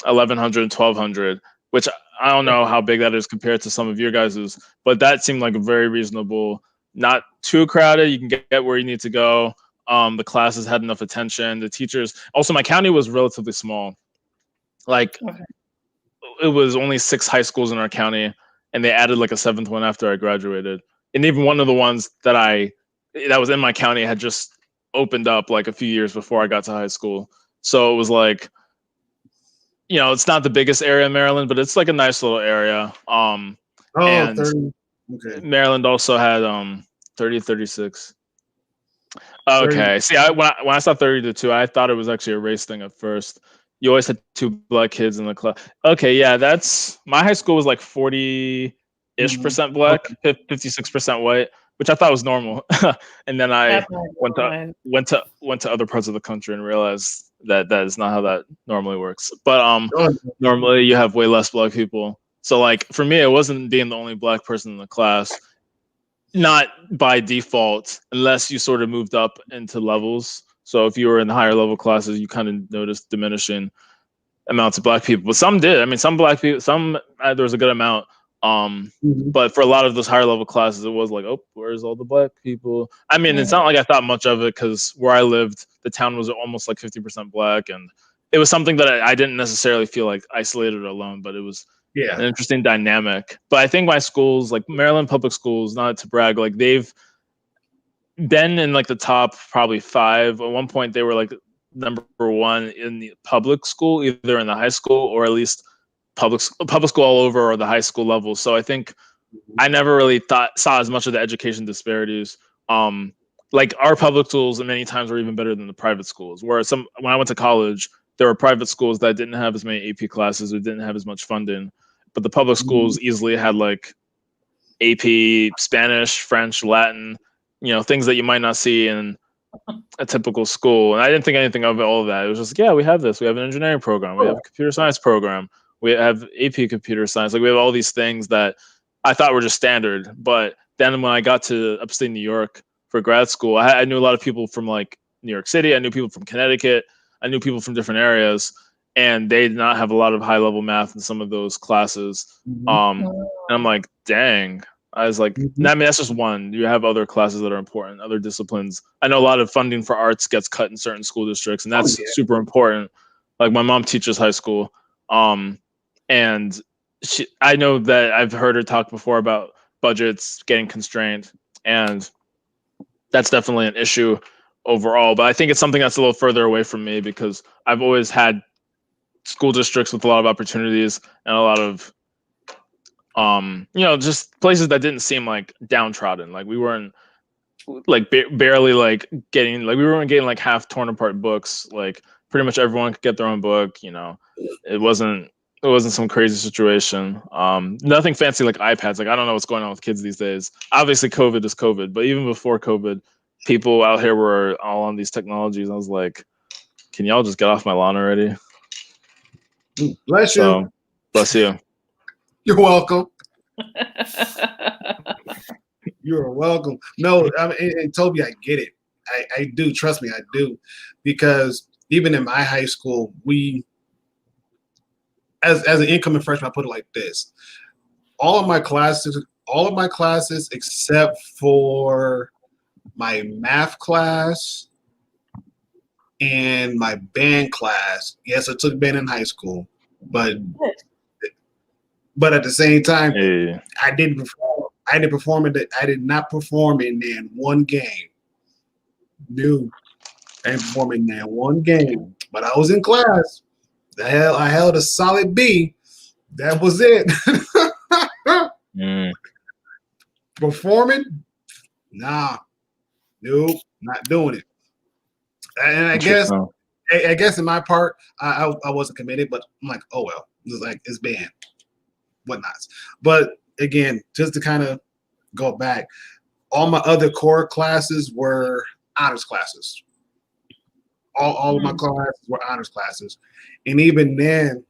1,100 and 1,200, which I don't know how big that is compared to some of your guys's, but that seemed like a very reasonable, not too crowded. You can get where you need to go. The classes had enough attention. The teachers, also my county was relatively small. Like it was only 6 high schools in our county, and they added like a 7th one after I graduated. And even one of the ones that was in my county had just opened up like a few years before I got to high school. So it was like, you know, it's not the biggest area in Maryland, but it's like a nice little area. And 30. Okay. Maryland also had 30, 36. Okay. 30. See, when I saw 30-2, I thought it was actually a race thing at first. You always had 2 black kids in the class. Okay, yeah, that's my high school was like 40-ish percent black, 56% white, which I thought was normal. And then I went to other parts of the country and realized that is not how that normally works. But normally you have way less black people. So like for me, it wasn't being the only black person in the class, not by default, unless you sort of moved up into levels. So if you were in the higher level classes, you kind of noticed diminishing amounts of black people. But some did. I mean, some black people, there was a good amount. But for a lot of those higher level classes, it was like, oh, where's all the black people? I mean, it's not like I thought much of it because where I lived, the town was almost like 50% black, and it was something that I didn't necessarily feel like isolated or alone, but it was an interesting dynamic. But I think my schools, like Maryland public schools, not to brag, like they've been in like the top probably 5. At one point, they were like number 1 in the public school, either in the high school or at least public school all over, or the high school level. So I think I never really saw as much of the education disparities. Like our public schools many times were even better than the private schools. Where when I went to college, there were private schools that didn't have as many AP classes or didn't have as much funding, but the public schools easily had like AP, Spanish, French, Latin, you know, things that you might not see in a typical school. And I didn't think anything of all of that. It was just, yeah, we have this. We have an engineering program. We have a computer science program. We have AP computer science. Like we have all these things that I thought were just standard. But then when I got to upstate New York for grad school, I knew a lot of people from like New York City. I knew people from Connecticut. I knew people from different areas, and they did not have a lot of high level math in some of those classes. And I'm like, dang. I was like, I mean, that's just one. You have other classes that are important, other disciplines. I know a lot of funding for arts gets cut in certain school districts, and that's super important. Like my mom teaches high school. And I know that I've heard her talk before about budgets getting constrained, and that's definitely an issue overall. But I think it's something that's a little further away from me because I've always had school districts with a lot of opportunities and a lot of, you know, just places that didn't seem like downtrodden. Like we weren't like barely like getting, like we weren't getting like half torn apart books. Like pretty much everyone could get their own book. You know, it wasn't some crazy situation. Nothing fancy like iPads. Like I don't know what's going on with kids these days. Obviously COVID is COVID, but even before COVID, people out here were all on these technologies. I was like, can y'all just get off my lawn already? Bless you. Bless you. You're welcome. You're welcome. No, I mean, and Toby, I get it. I do. Trust me, I do. Because even in my high school, we, as an incoming freshman, I put it like this. All of my classes except for my math class and my band class. Yes, I took band in high school, but at the same time, I didn't perform. I did not perform in that one game. No, I didn't perform in that one game. But I was in class. I held a solid B. That was it. Performing? Nah. Nope. Not doing it. And I guess in my part, I wasn't committed, but I'm like, oh well. It's band. Whatnots. But again, just to kind of go back, all my other core classes were honors classes. All of my classes were honors classes. And even then,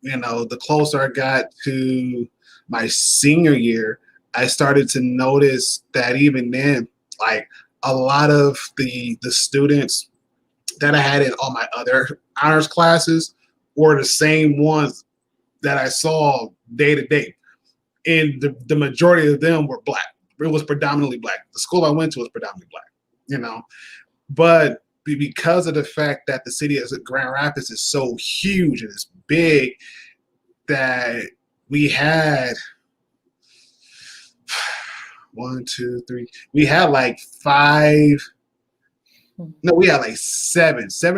you know, the closer I got to my senior year, I started to notice that even then, like a lot of the students that I had in all my other honors classes were the same ones that I saw day to day. And the majority of them were black. It was predominantly black. The school I went to was predominantly black, you know. But because of the fact that the city of Grand Rapids is so huge and it's big, that we had we had like seven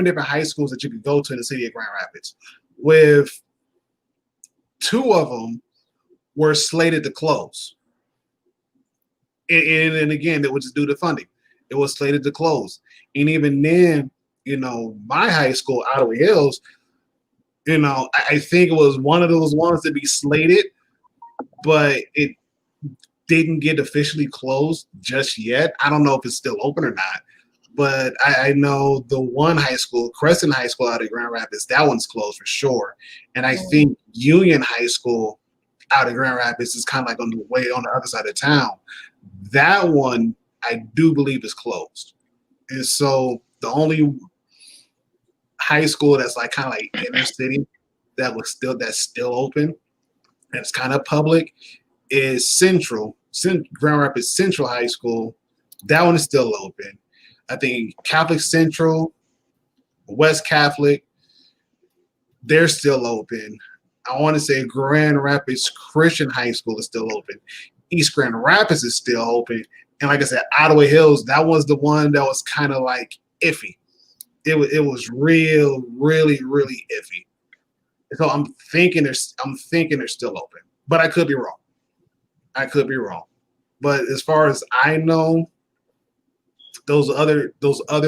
different high schools that you could go to in the city of Grand Rapids, with 2 of them were slated to close. And again, it was just due to funding. It was slated to close. And even then, you know, my high school, Ottawa Hills, you know, I think it was one of those ones to be slated, but it didn't get officially closed just yet. I don't know if it's still open or not, but I know the one high school, Crescent High School out of Grand Rapids, that one's closed for sure. And I think Union High School out of Grand Rapids is kind of like on the way on the other side of town. That one, I do believe, is closed. And so the only high school that's like kind of like inner city that's still open, that's kind of public, is Grand Rapids Central High School. That one is still open. I think Catholic Central, West Catholic, they're still open. I want to say Grand Rapids Christian High School is still open. East Grand Rapids is still open. And like I said, Ottawa Hills, that was the one that was kind of like iffy. It was really, really iffy. So I'm thinking they're still open, but I could be wrong. But as far as I know, those other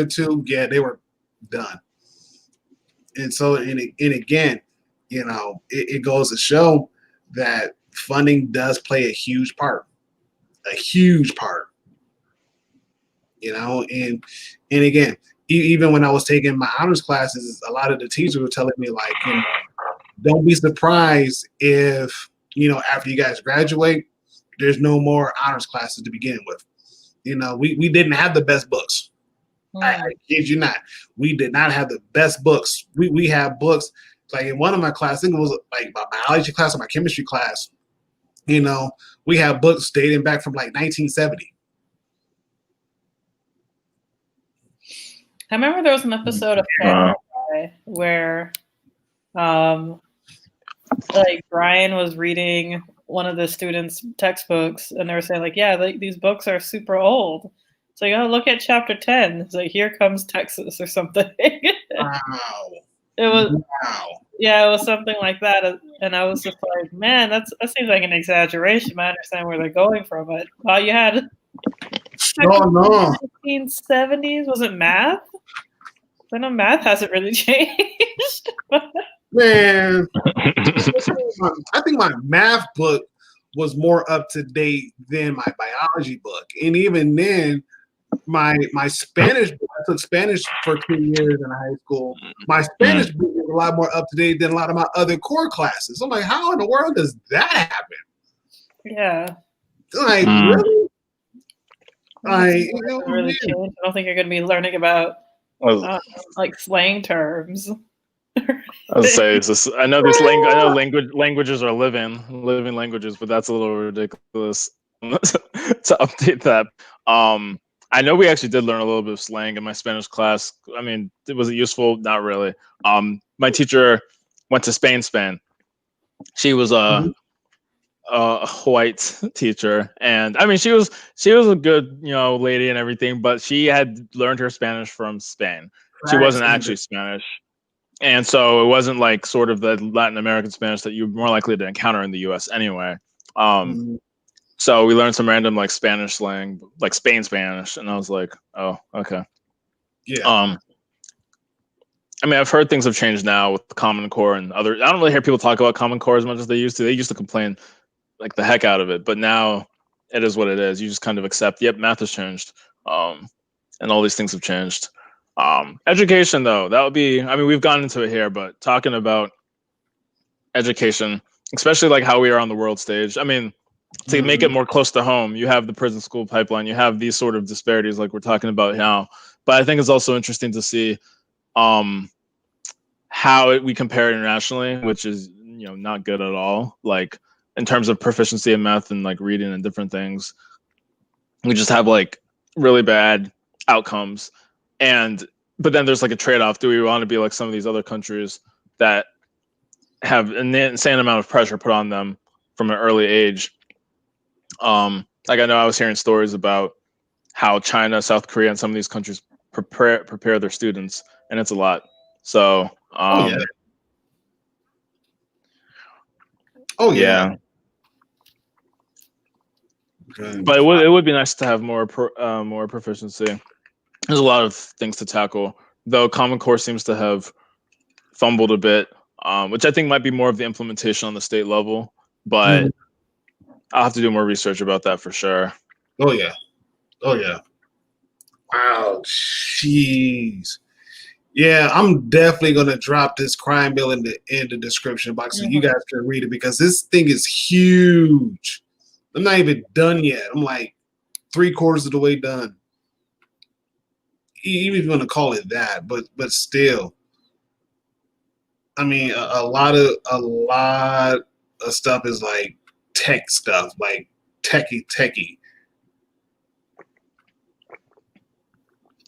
2, yeah, they were done. And so, and again, you know, it goes to show that funding does play a huge part. You know, and again, even when I was taking my honors classes, a lot of the teachers were telling me, like, you know, don't be surprised if, you know, after you guys graduate, there's no more honors classes to begin with. You know, we didn't have the best books. I kid you not. We did not have the best books. We have books, like in one of my classes, I think it was like my biology class or my chemistry class, you know, we have books dating back from like 1970. I remember there was an episode of Family Guy where like Brian was reading one of the students' textbooks, and they were saying, like, yeah, like, these books are super old. It's like, oh, look at chapter 10. It's like, here comes Texas or something. Wow. It was, yeah, it was something like that. And I was just like, man, that seems like an exaggeration. I understand where they're going from it. Wow, you had 1970s. Was it math? I know math hasn't really changed. Man, I think my math book was more up to date than my biology book. And even then, my Spanish book, I took Spanish for 2 years in high school. My Spanish book was a lot more up to date than a lot of my other core classes. I'm like, how in the world does that happen? Yeah. Like, really? Like, you know, really change. I don't think you're going to be learning about like slang terms. I was say, I know these languages are living languages, but that's a little ridiculous to update that. I know we actually did learn a little bit of slang in my Spanish class. I mean, was it useful? Not really. My teacher went to Spain. She was a white teacher, and I mean, she was a good, you know, lady and everything, but she had learned her Spanish from Spain. She wasn't actually Spanish. And so it wasn't like sort of the Latin American Spanish that you're more likely to encounter in the U.S. anyway. So we learned some random like Spanish slang, like Spain Spanish, and I was like, oh, okay. Yeah. I mean, I've heard things have changed now with the Common Core and other. I don't really hear people talk about Common Core as much as they used to. They used to complain like the heck out of it, but now it is what it is. You just kind of accept, yep, math has changed, and all these things have changed. Education, though, that would be, I mean, we've gone into it here, but talking about education, especially like how we are on the world stage. I mean, to make it more close to home, you have the prison school pipeline, you have these sort of disparities like we're talking about now. But I think it's also interesting to see how we compare internationally, which is not good at all. Like in terms of proficiency in math and like reading and different things, we just have like really bad outcomes. But then there's like a trade-off. Do we want to be like some of these other countries that have an insane amount of pressure put on them from an early age? Like I know I was hearing stories about how China, South Korea, and some of these countries prepare their students, and it's a lot. So, Oh yeah. Okay. But it would be nice to have more proficiency. There's a lot of things to tackle, though. Common Core seems to have fumbled a bit, which I think might be more of the implementation on the state level. But I'll have to do more research about that for sure. Oh yeah. Wow, jeez. Yeah, I'm definitely gonna drop this crime bill in the description box so you guys can read it because this thing is huge. I'm not even done yet. I'm like 3/4 of the way done. Even if you want to call it that, but still. I mean, a lot of stuff is like tech stuff, like techie.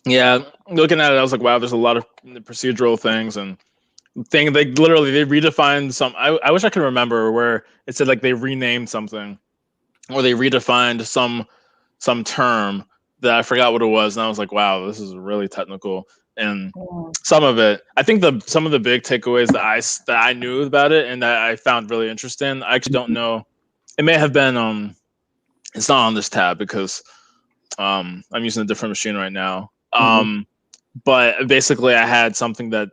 Yeah, looking at it, I was like, wow, there's a lot of procedural things and they redefined some. I wish I could remember where it said like they renamed something or they redefined some term that I forgot what it was, and I was like, wow, this is really technical. And some of it, I think some of the big takeaways that I knew about it and that I found really interesting, I actually don't know. It may have been it's not on this tab because I'm using a different machine right now. But basically I had something that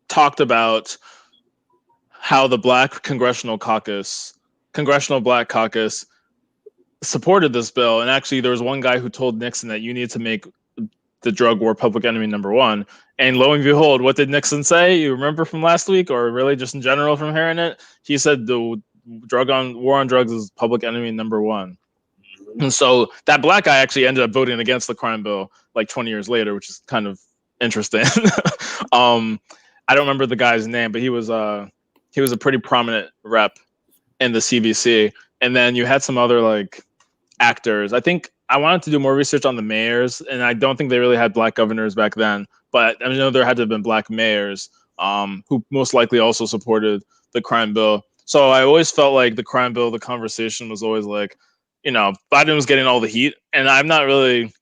talked about how the Black Congressional Black Caucus supported this bill. And actually there was one guy who told Nixon that you need to make the drug war public enemy number one. And lo and behold, what did Nixon say? You remember from last week, or really just in general from hearing it? He said the war on drugs is public enemy number one. And so that black guy actually ended up voting against the crime bill like 20 years later, which is kind of interesting. I don't remember the guy's name, but he was a pretty prominent rep in the CBC. And then you had some other like actors. I think I wanted to do more research on the mayors, and I don't think they really had black governors back then. But I know there had to have been black mayors who most likely also supported the crime bill. So I always felt like the crime bill, the conversation was always like, Biden was getting all the heat, and I'm not really,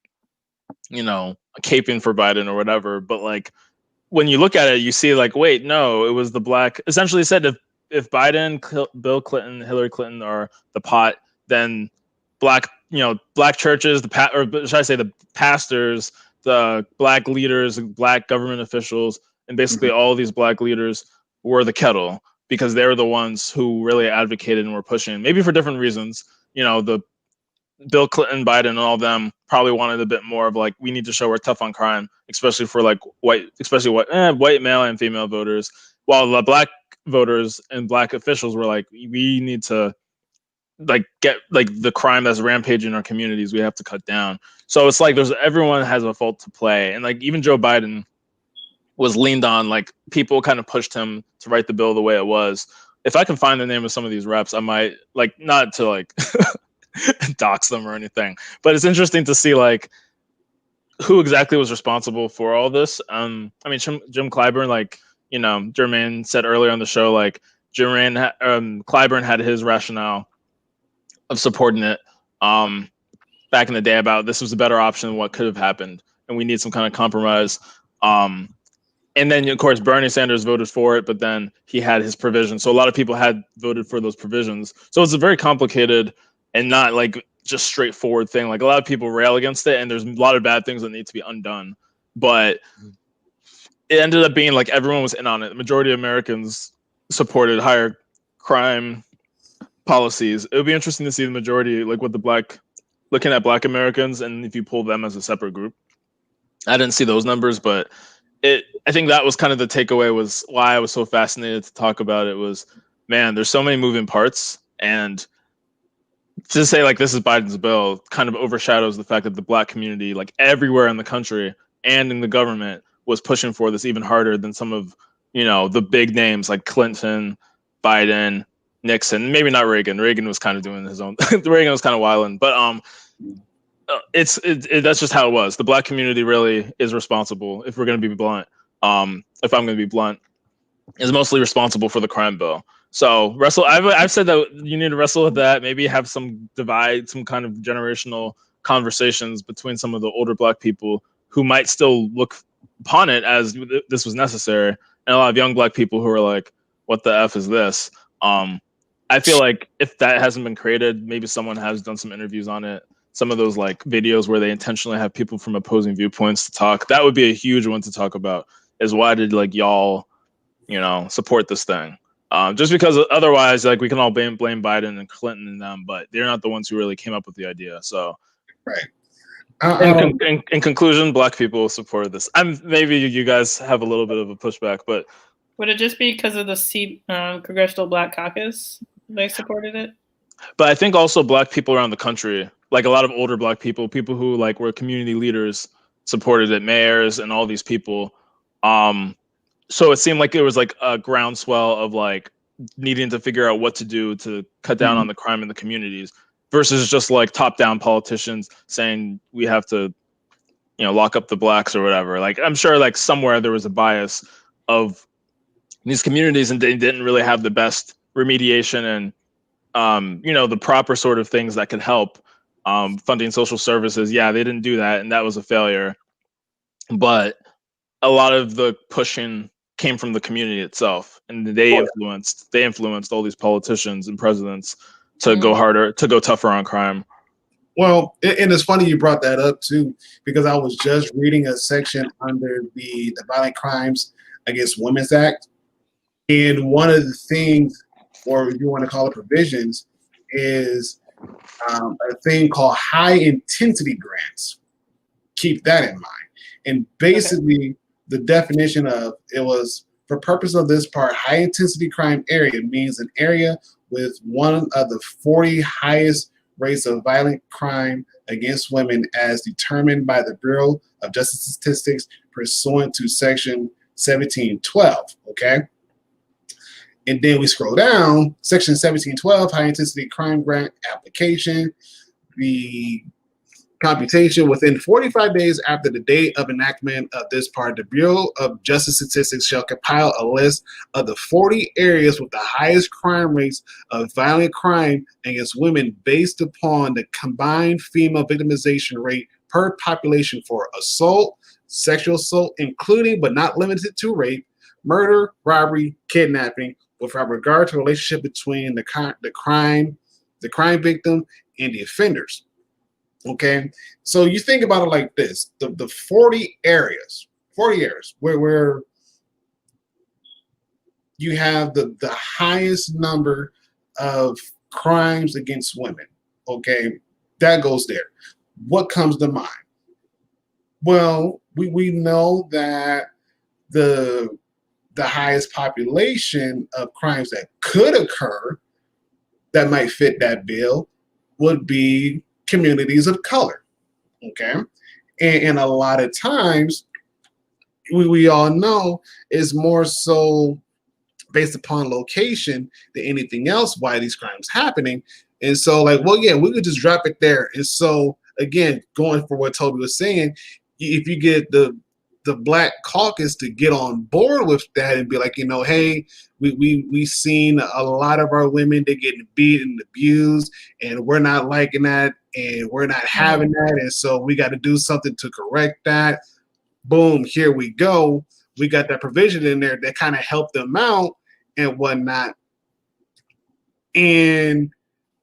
caping for Biden or whatever. But like when you look at it, you see like, wait, no, it was the black. Essentially said if Biden, Bill Clinton, Hillary Clinton are the pot, then black churches, or should I say the pastors, the black leaders, black government officials, and basically all these black leaders were the kettle because they were the ones who really advocated and were pushing, maybe for different reasons. The Bill Clinton, Biden, and all of them probably wanted a bit more of like, we need to show we're tough on crime, especially for like white male and female voters, while the black voters and black officials were like, we need to like get like the crime that's rampaging in our communities, we have to cut down. So it's like everyone has a fault to play, and like even Joe Biden was leaned on, like people kind of pushed him to write the bill the way it was. If I can find the name of some of these reps, I might, like, not to like dox them or anything, but it's interesting to see like who exactly was responsible for all this. I mean, Jim Clyburn, like, Jermaine said earlier on the show, like Clyburn had his rationale of supporting it back in the day about this was a better option than what could have happened, and we need some kind of compromise. And then, of course, Bernie Sanders voted for it, but then he had his provisions. So a lot of people had voted for those provisions. So it's a very complicated and not like just straightforward thing. Like a lot of people rail against it, and there's a lot of bad things that need to be undone. But it ended up being like everyone was in on it. The majority of Americans supported higher crime policies. It would be interesting to see the majority, like with looking at black Americans, and if you pull them as a separate group. I didn't see those numbers, but I think that was kind of the takeaway, was why I was so fascinated to talk about it. Was, man, there's so many moving parts, and to say like this is Biden's bill kind of overshadows the fact that the black community, like everywhere in the country and in the government, was pushing for this even harder than some of, you know, the big names like Clinton, Biden, Nixon, maybe not Reagan. Reagan was kind of doing his own. Reagan was kind of wilding, but that's just how it was. The black community really is responsible. If we're going to be blunt, if I'm going to be blunt, is mostly responsible for the crime bill. So wrestle. I've said that you need to wrestle with that. Maybe have some divide, some kind of generational conversations between some of the older black people who might still look upon it as this was necessary, and a lot of young black people who are like, "What the f is this?" I feel like if that hasn't been created, maybe someone has done some interviews on it. Some of those like videos where they intentionally have people from opposing viewpoints to talk. That would be a huge one to talk about. Is why did like y'all, you know, support this thing? Just because otherwise, like we can all blame Biden and Clinton and them, but they're not the ones who really came up with the idea. So, right. In conclusion, black people supported this. Maybe you guys have a little bit of a pushback, but would it just be because of the Congressional Black Caucus they supported it? But I think also black people around the country, like a lot of older black people who like were community leaders, supported it, mayors and all these people. So it seemed like it was like a groundswell of like needing to figure out what to do to cut down on the crime in the communities versus just like top-down politicians saying we have to, you know, lock up the blacks or whatever. Like I'm sure like somewhere there was a bias of these communities and they didn't really have the best remediation and you know, the proper sort of things that could help. Funding social services, yeah, they didn't do that and that was a failure. But a lot of the pushing came from the community itself, and they influenced all these politicians and presidents to go harder, to go tougher on crime. Well, and it's funny you brought that up too, because I was just reading a section under the Violent Crimes Against Women's Act, and one of the things, or if you want to call it provisions, is a thing called high intensity grants. Keep that in mind. And basically, the definition of it was, for purpose of this part, high intensity crime area means an area with one of the 40 highest rates of violent crime against women as determined by the Bureau of Justice Statistics pursuant to Section 1712. Okay. And then we scroll down, Section 1712, high intensity crime grant application. The computation within 45 days after the date of enactment of this part, the Bureau of Justice Statistics shall compile a list of the 40 areas with the highest crime rates of violent crime against women based upon the combined female victimization rate per population for assault, sexual assault, including but not limited to rape, murder, robbery, kidnapping, without regard to the relationship between the crime victim and the offenders. Okay, so you think about it like this: the 40 areas where you have the highest number of crimes against women. Okay, that goes there. What comes to mind? Well, we know that the highest population of crimes that could occur that might fit that bill would be communities of color. Okay, and a lot of times we all know is more so based upon location than anything else why these crimes happening. And so like, well, yeah, we could just drop it there. And so again, going for what Toby was saying, if you get the Black Caucus to get on board with that and be like, you know, hey, we've seen a lot of our women, they're getting beat and abused, and we're not liking that, and we're not having that, and so we got to do something to correct that. Boom, here we go. We got that provision in there that kind of helped them out and whatnot. And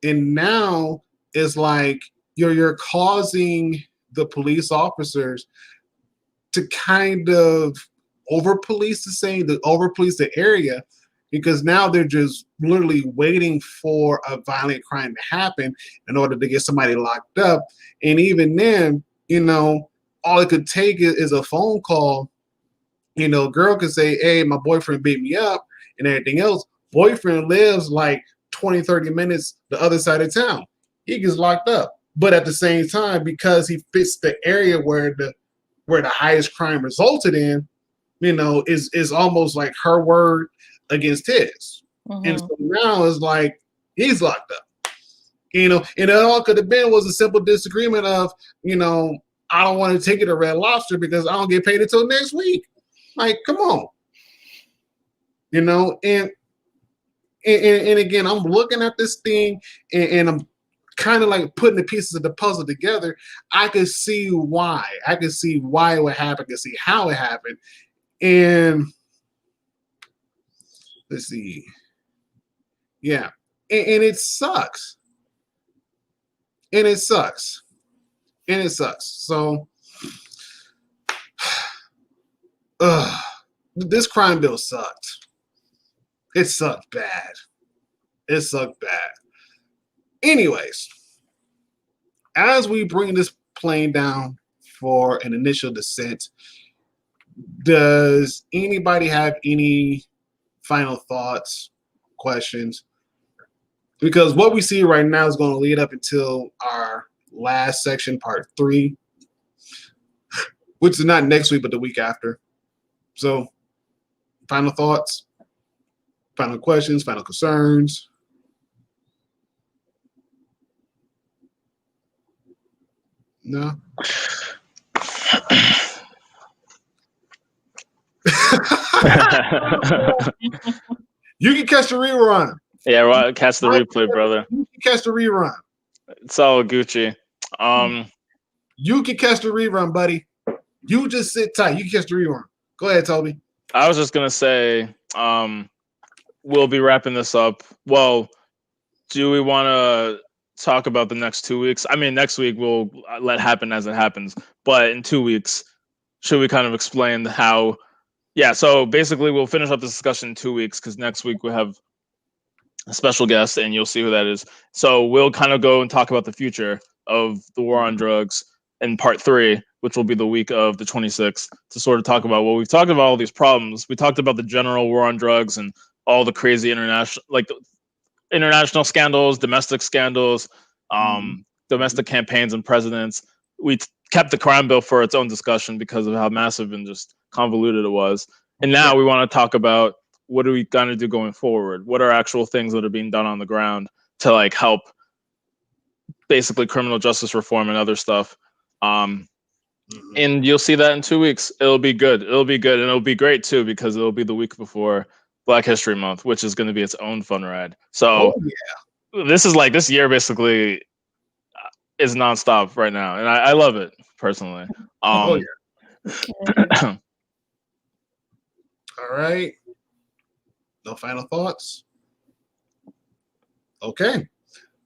now it's like you're causing the police officers to kind of over-police the area, because now they're just literally waiting for a violent crime to happen in order to get somebody locked up. And even then, you know, all it could take is a phone call. You know, girl could say, hey, my boyfriend beat me up and everything else. Boyfriend lives like 20, 30 minutes the other side of town. He gets locked up. But at the same time, because he fits the area where the highest crime resulted in, is almost like her word against his. And so now it's like he's locked up. And it all could have been was a simple disagreement of, I don't want to take you to Red Lobster because I don't get paid until next week. Like, come on. And again, I'm looking at this thing and I'm kind of like putting the pieces of the puzzle together. I could see why. I could see why it would happen. I could see how it happened. And let's see. Yeah. And it sucks. And it sucks. So, this crime bill sucked. It sucked bad. Anyways, as we bring this plane down for an initial descent, does anybody have any final thoughts, questions? Because what we see right now is going to lead up until our last section, part 3, which is not next week, but the week after. So, final thoughts, final questions, final concerns. No. You can catch the rerun. Yeah, well, catch the replay, brother. You can catch the rerun. It's all Gucci. You can catch the rerun, buddy. You just sit tight. You can catch the rerun. Go ahead, Toby. I was just gonna say, we'll be wrapping this up. Well, do we want to talk about the next 2 weeks? I mean, next week we'll let happen as it happens. But in 2 weeks, should we kind of explain how? Yeah. So basically, we'll finish up this discussion in 2 weeks because next week we have a special guest, and you'll see who that is. So we'll kind of go and talk about the future of the war on drugs in part 3, which will be the week of the 26th, to sort of talk about what we've talked about, all these problems. We talked about the general war on drugs and all the crazy international scandals, domestic scandals, domestic campaigns and presidents. We kept the crime bill for its own discussion because of how massive and just convoluted it was. And now we want to talk about what are we going to do going forward? What are actual things that are being done on the ground to like help basically criminal justice reform and other stuff. And you'll see that in 2 weeks. It'll be good. And it'll be great too, because it'll be the week before Black History Month, which is going to be its own fun ride. So this is like, this year basically is nonstop right now. And I love it personally. All right. No final thoughts? Okay.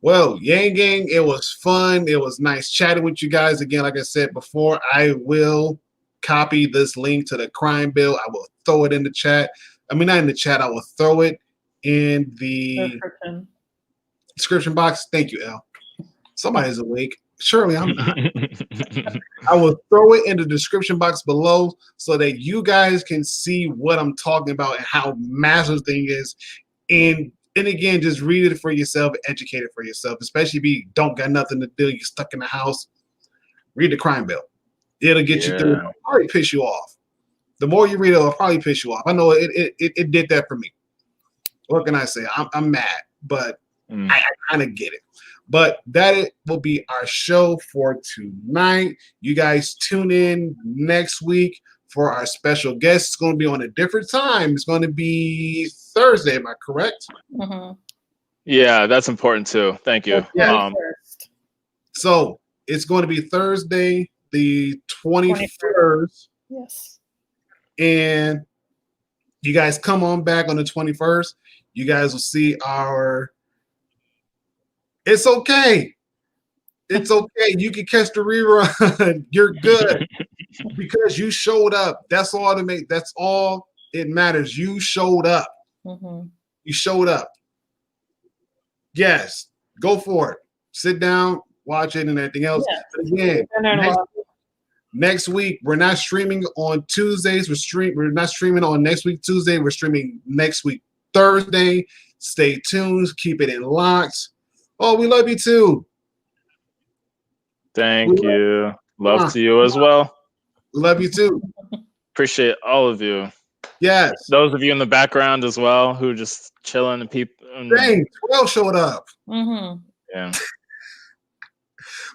Well, Yang Gang, it was fun. It was nice chatting with you guys. Again, like I said before, I will copy this link to the crime bill. I will throw it in the chat. I mean, not in the chat. I will throw it in the description box. Thank you, El. Somebody's awake. Surely I'm not. I will throw it in the description box below so that you guys can see what I'm talking about and how massive the thing is. And again, just read it for yourself, educate it for yourself, especially if you don't got nothing to do, you're stuck in the house. Read the crime bill. It'll get you through. It'll probably piss you off. The more you read it, it'll probably piss you off. I know it did that for me. What can I say? I'm mad, but I kind of get it. But that will be our show for tonight. You guys tune in next week for our special guest. It's going to be on a different time. It's going to be Thursday. Am I correct? Yeah, that's important too. Thank you. So it's going to be Thursday, the 21st. Yes. And you guys come on back on the 21st. You guys will see our... It's okay. It's okay. You can catch the rerun. You're good. Because you showed up. That's all it matters. You showed up. You showed up. Yes. Go for it. Sit down, watch it, and everything else. Again, next week, we're not streaming on Tuesdays. We're not streaming on next week Tuesday. We're streaming next week Thursday. Stay tuned. Keep it in locked. Oh, we love you too. Thank you. Love to you as well. Love you too. appreciate all of you. Yes. Those of you in the background as well who just chilling and people. Dang, 12 showed up. Mm-hmm. Yeah.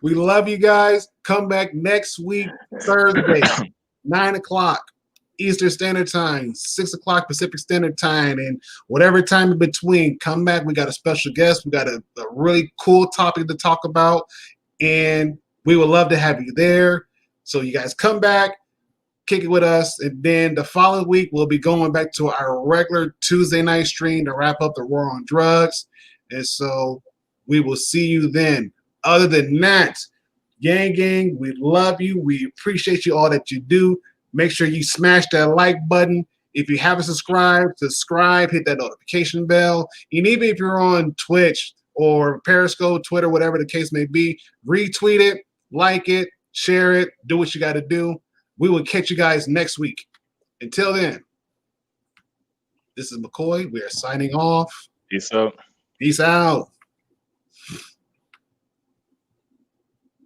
We love you guys. Come back next week, Thursday, 9 o'clock Eastern Standard Time, 6 o'clock Pacific Standard Time, and whatever time in between. Come back. We got a special guest. We got a really cool topic to talk about, and we would love to have you there. So you guys come back, kick it with us, and then the following week we'll be going back to our regular Tuesday night stream to wrap up the war on drugs. And so we will see you then. Other than that, gang, we love you. We appreciate you all that you do. Make sure you smash that like button. If you haven't subscribed, subscribe, hit that notification bell. And even if you're on Twitch or Periscope, Twitter, whatever the case may be, retweet it, like it, share it, do what you got to do. We will catch you guys next week. Until then, this is McCoy. We are signing off. Peace out. Peace out.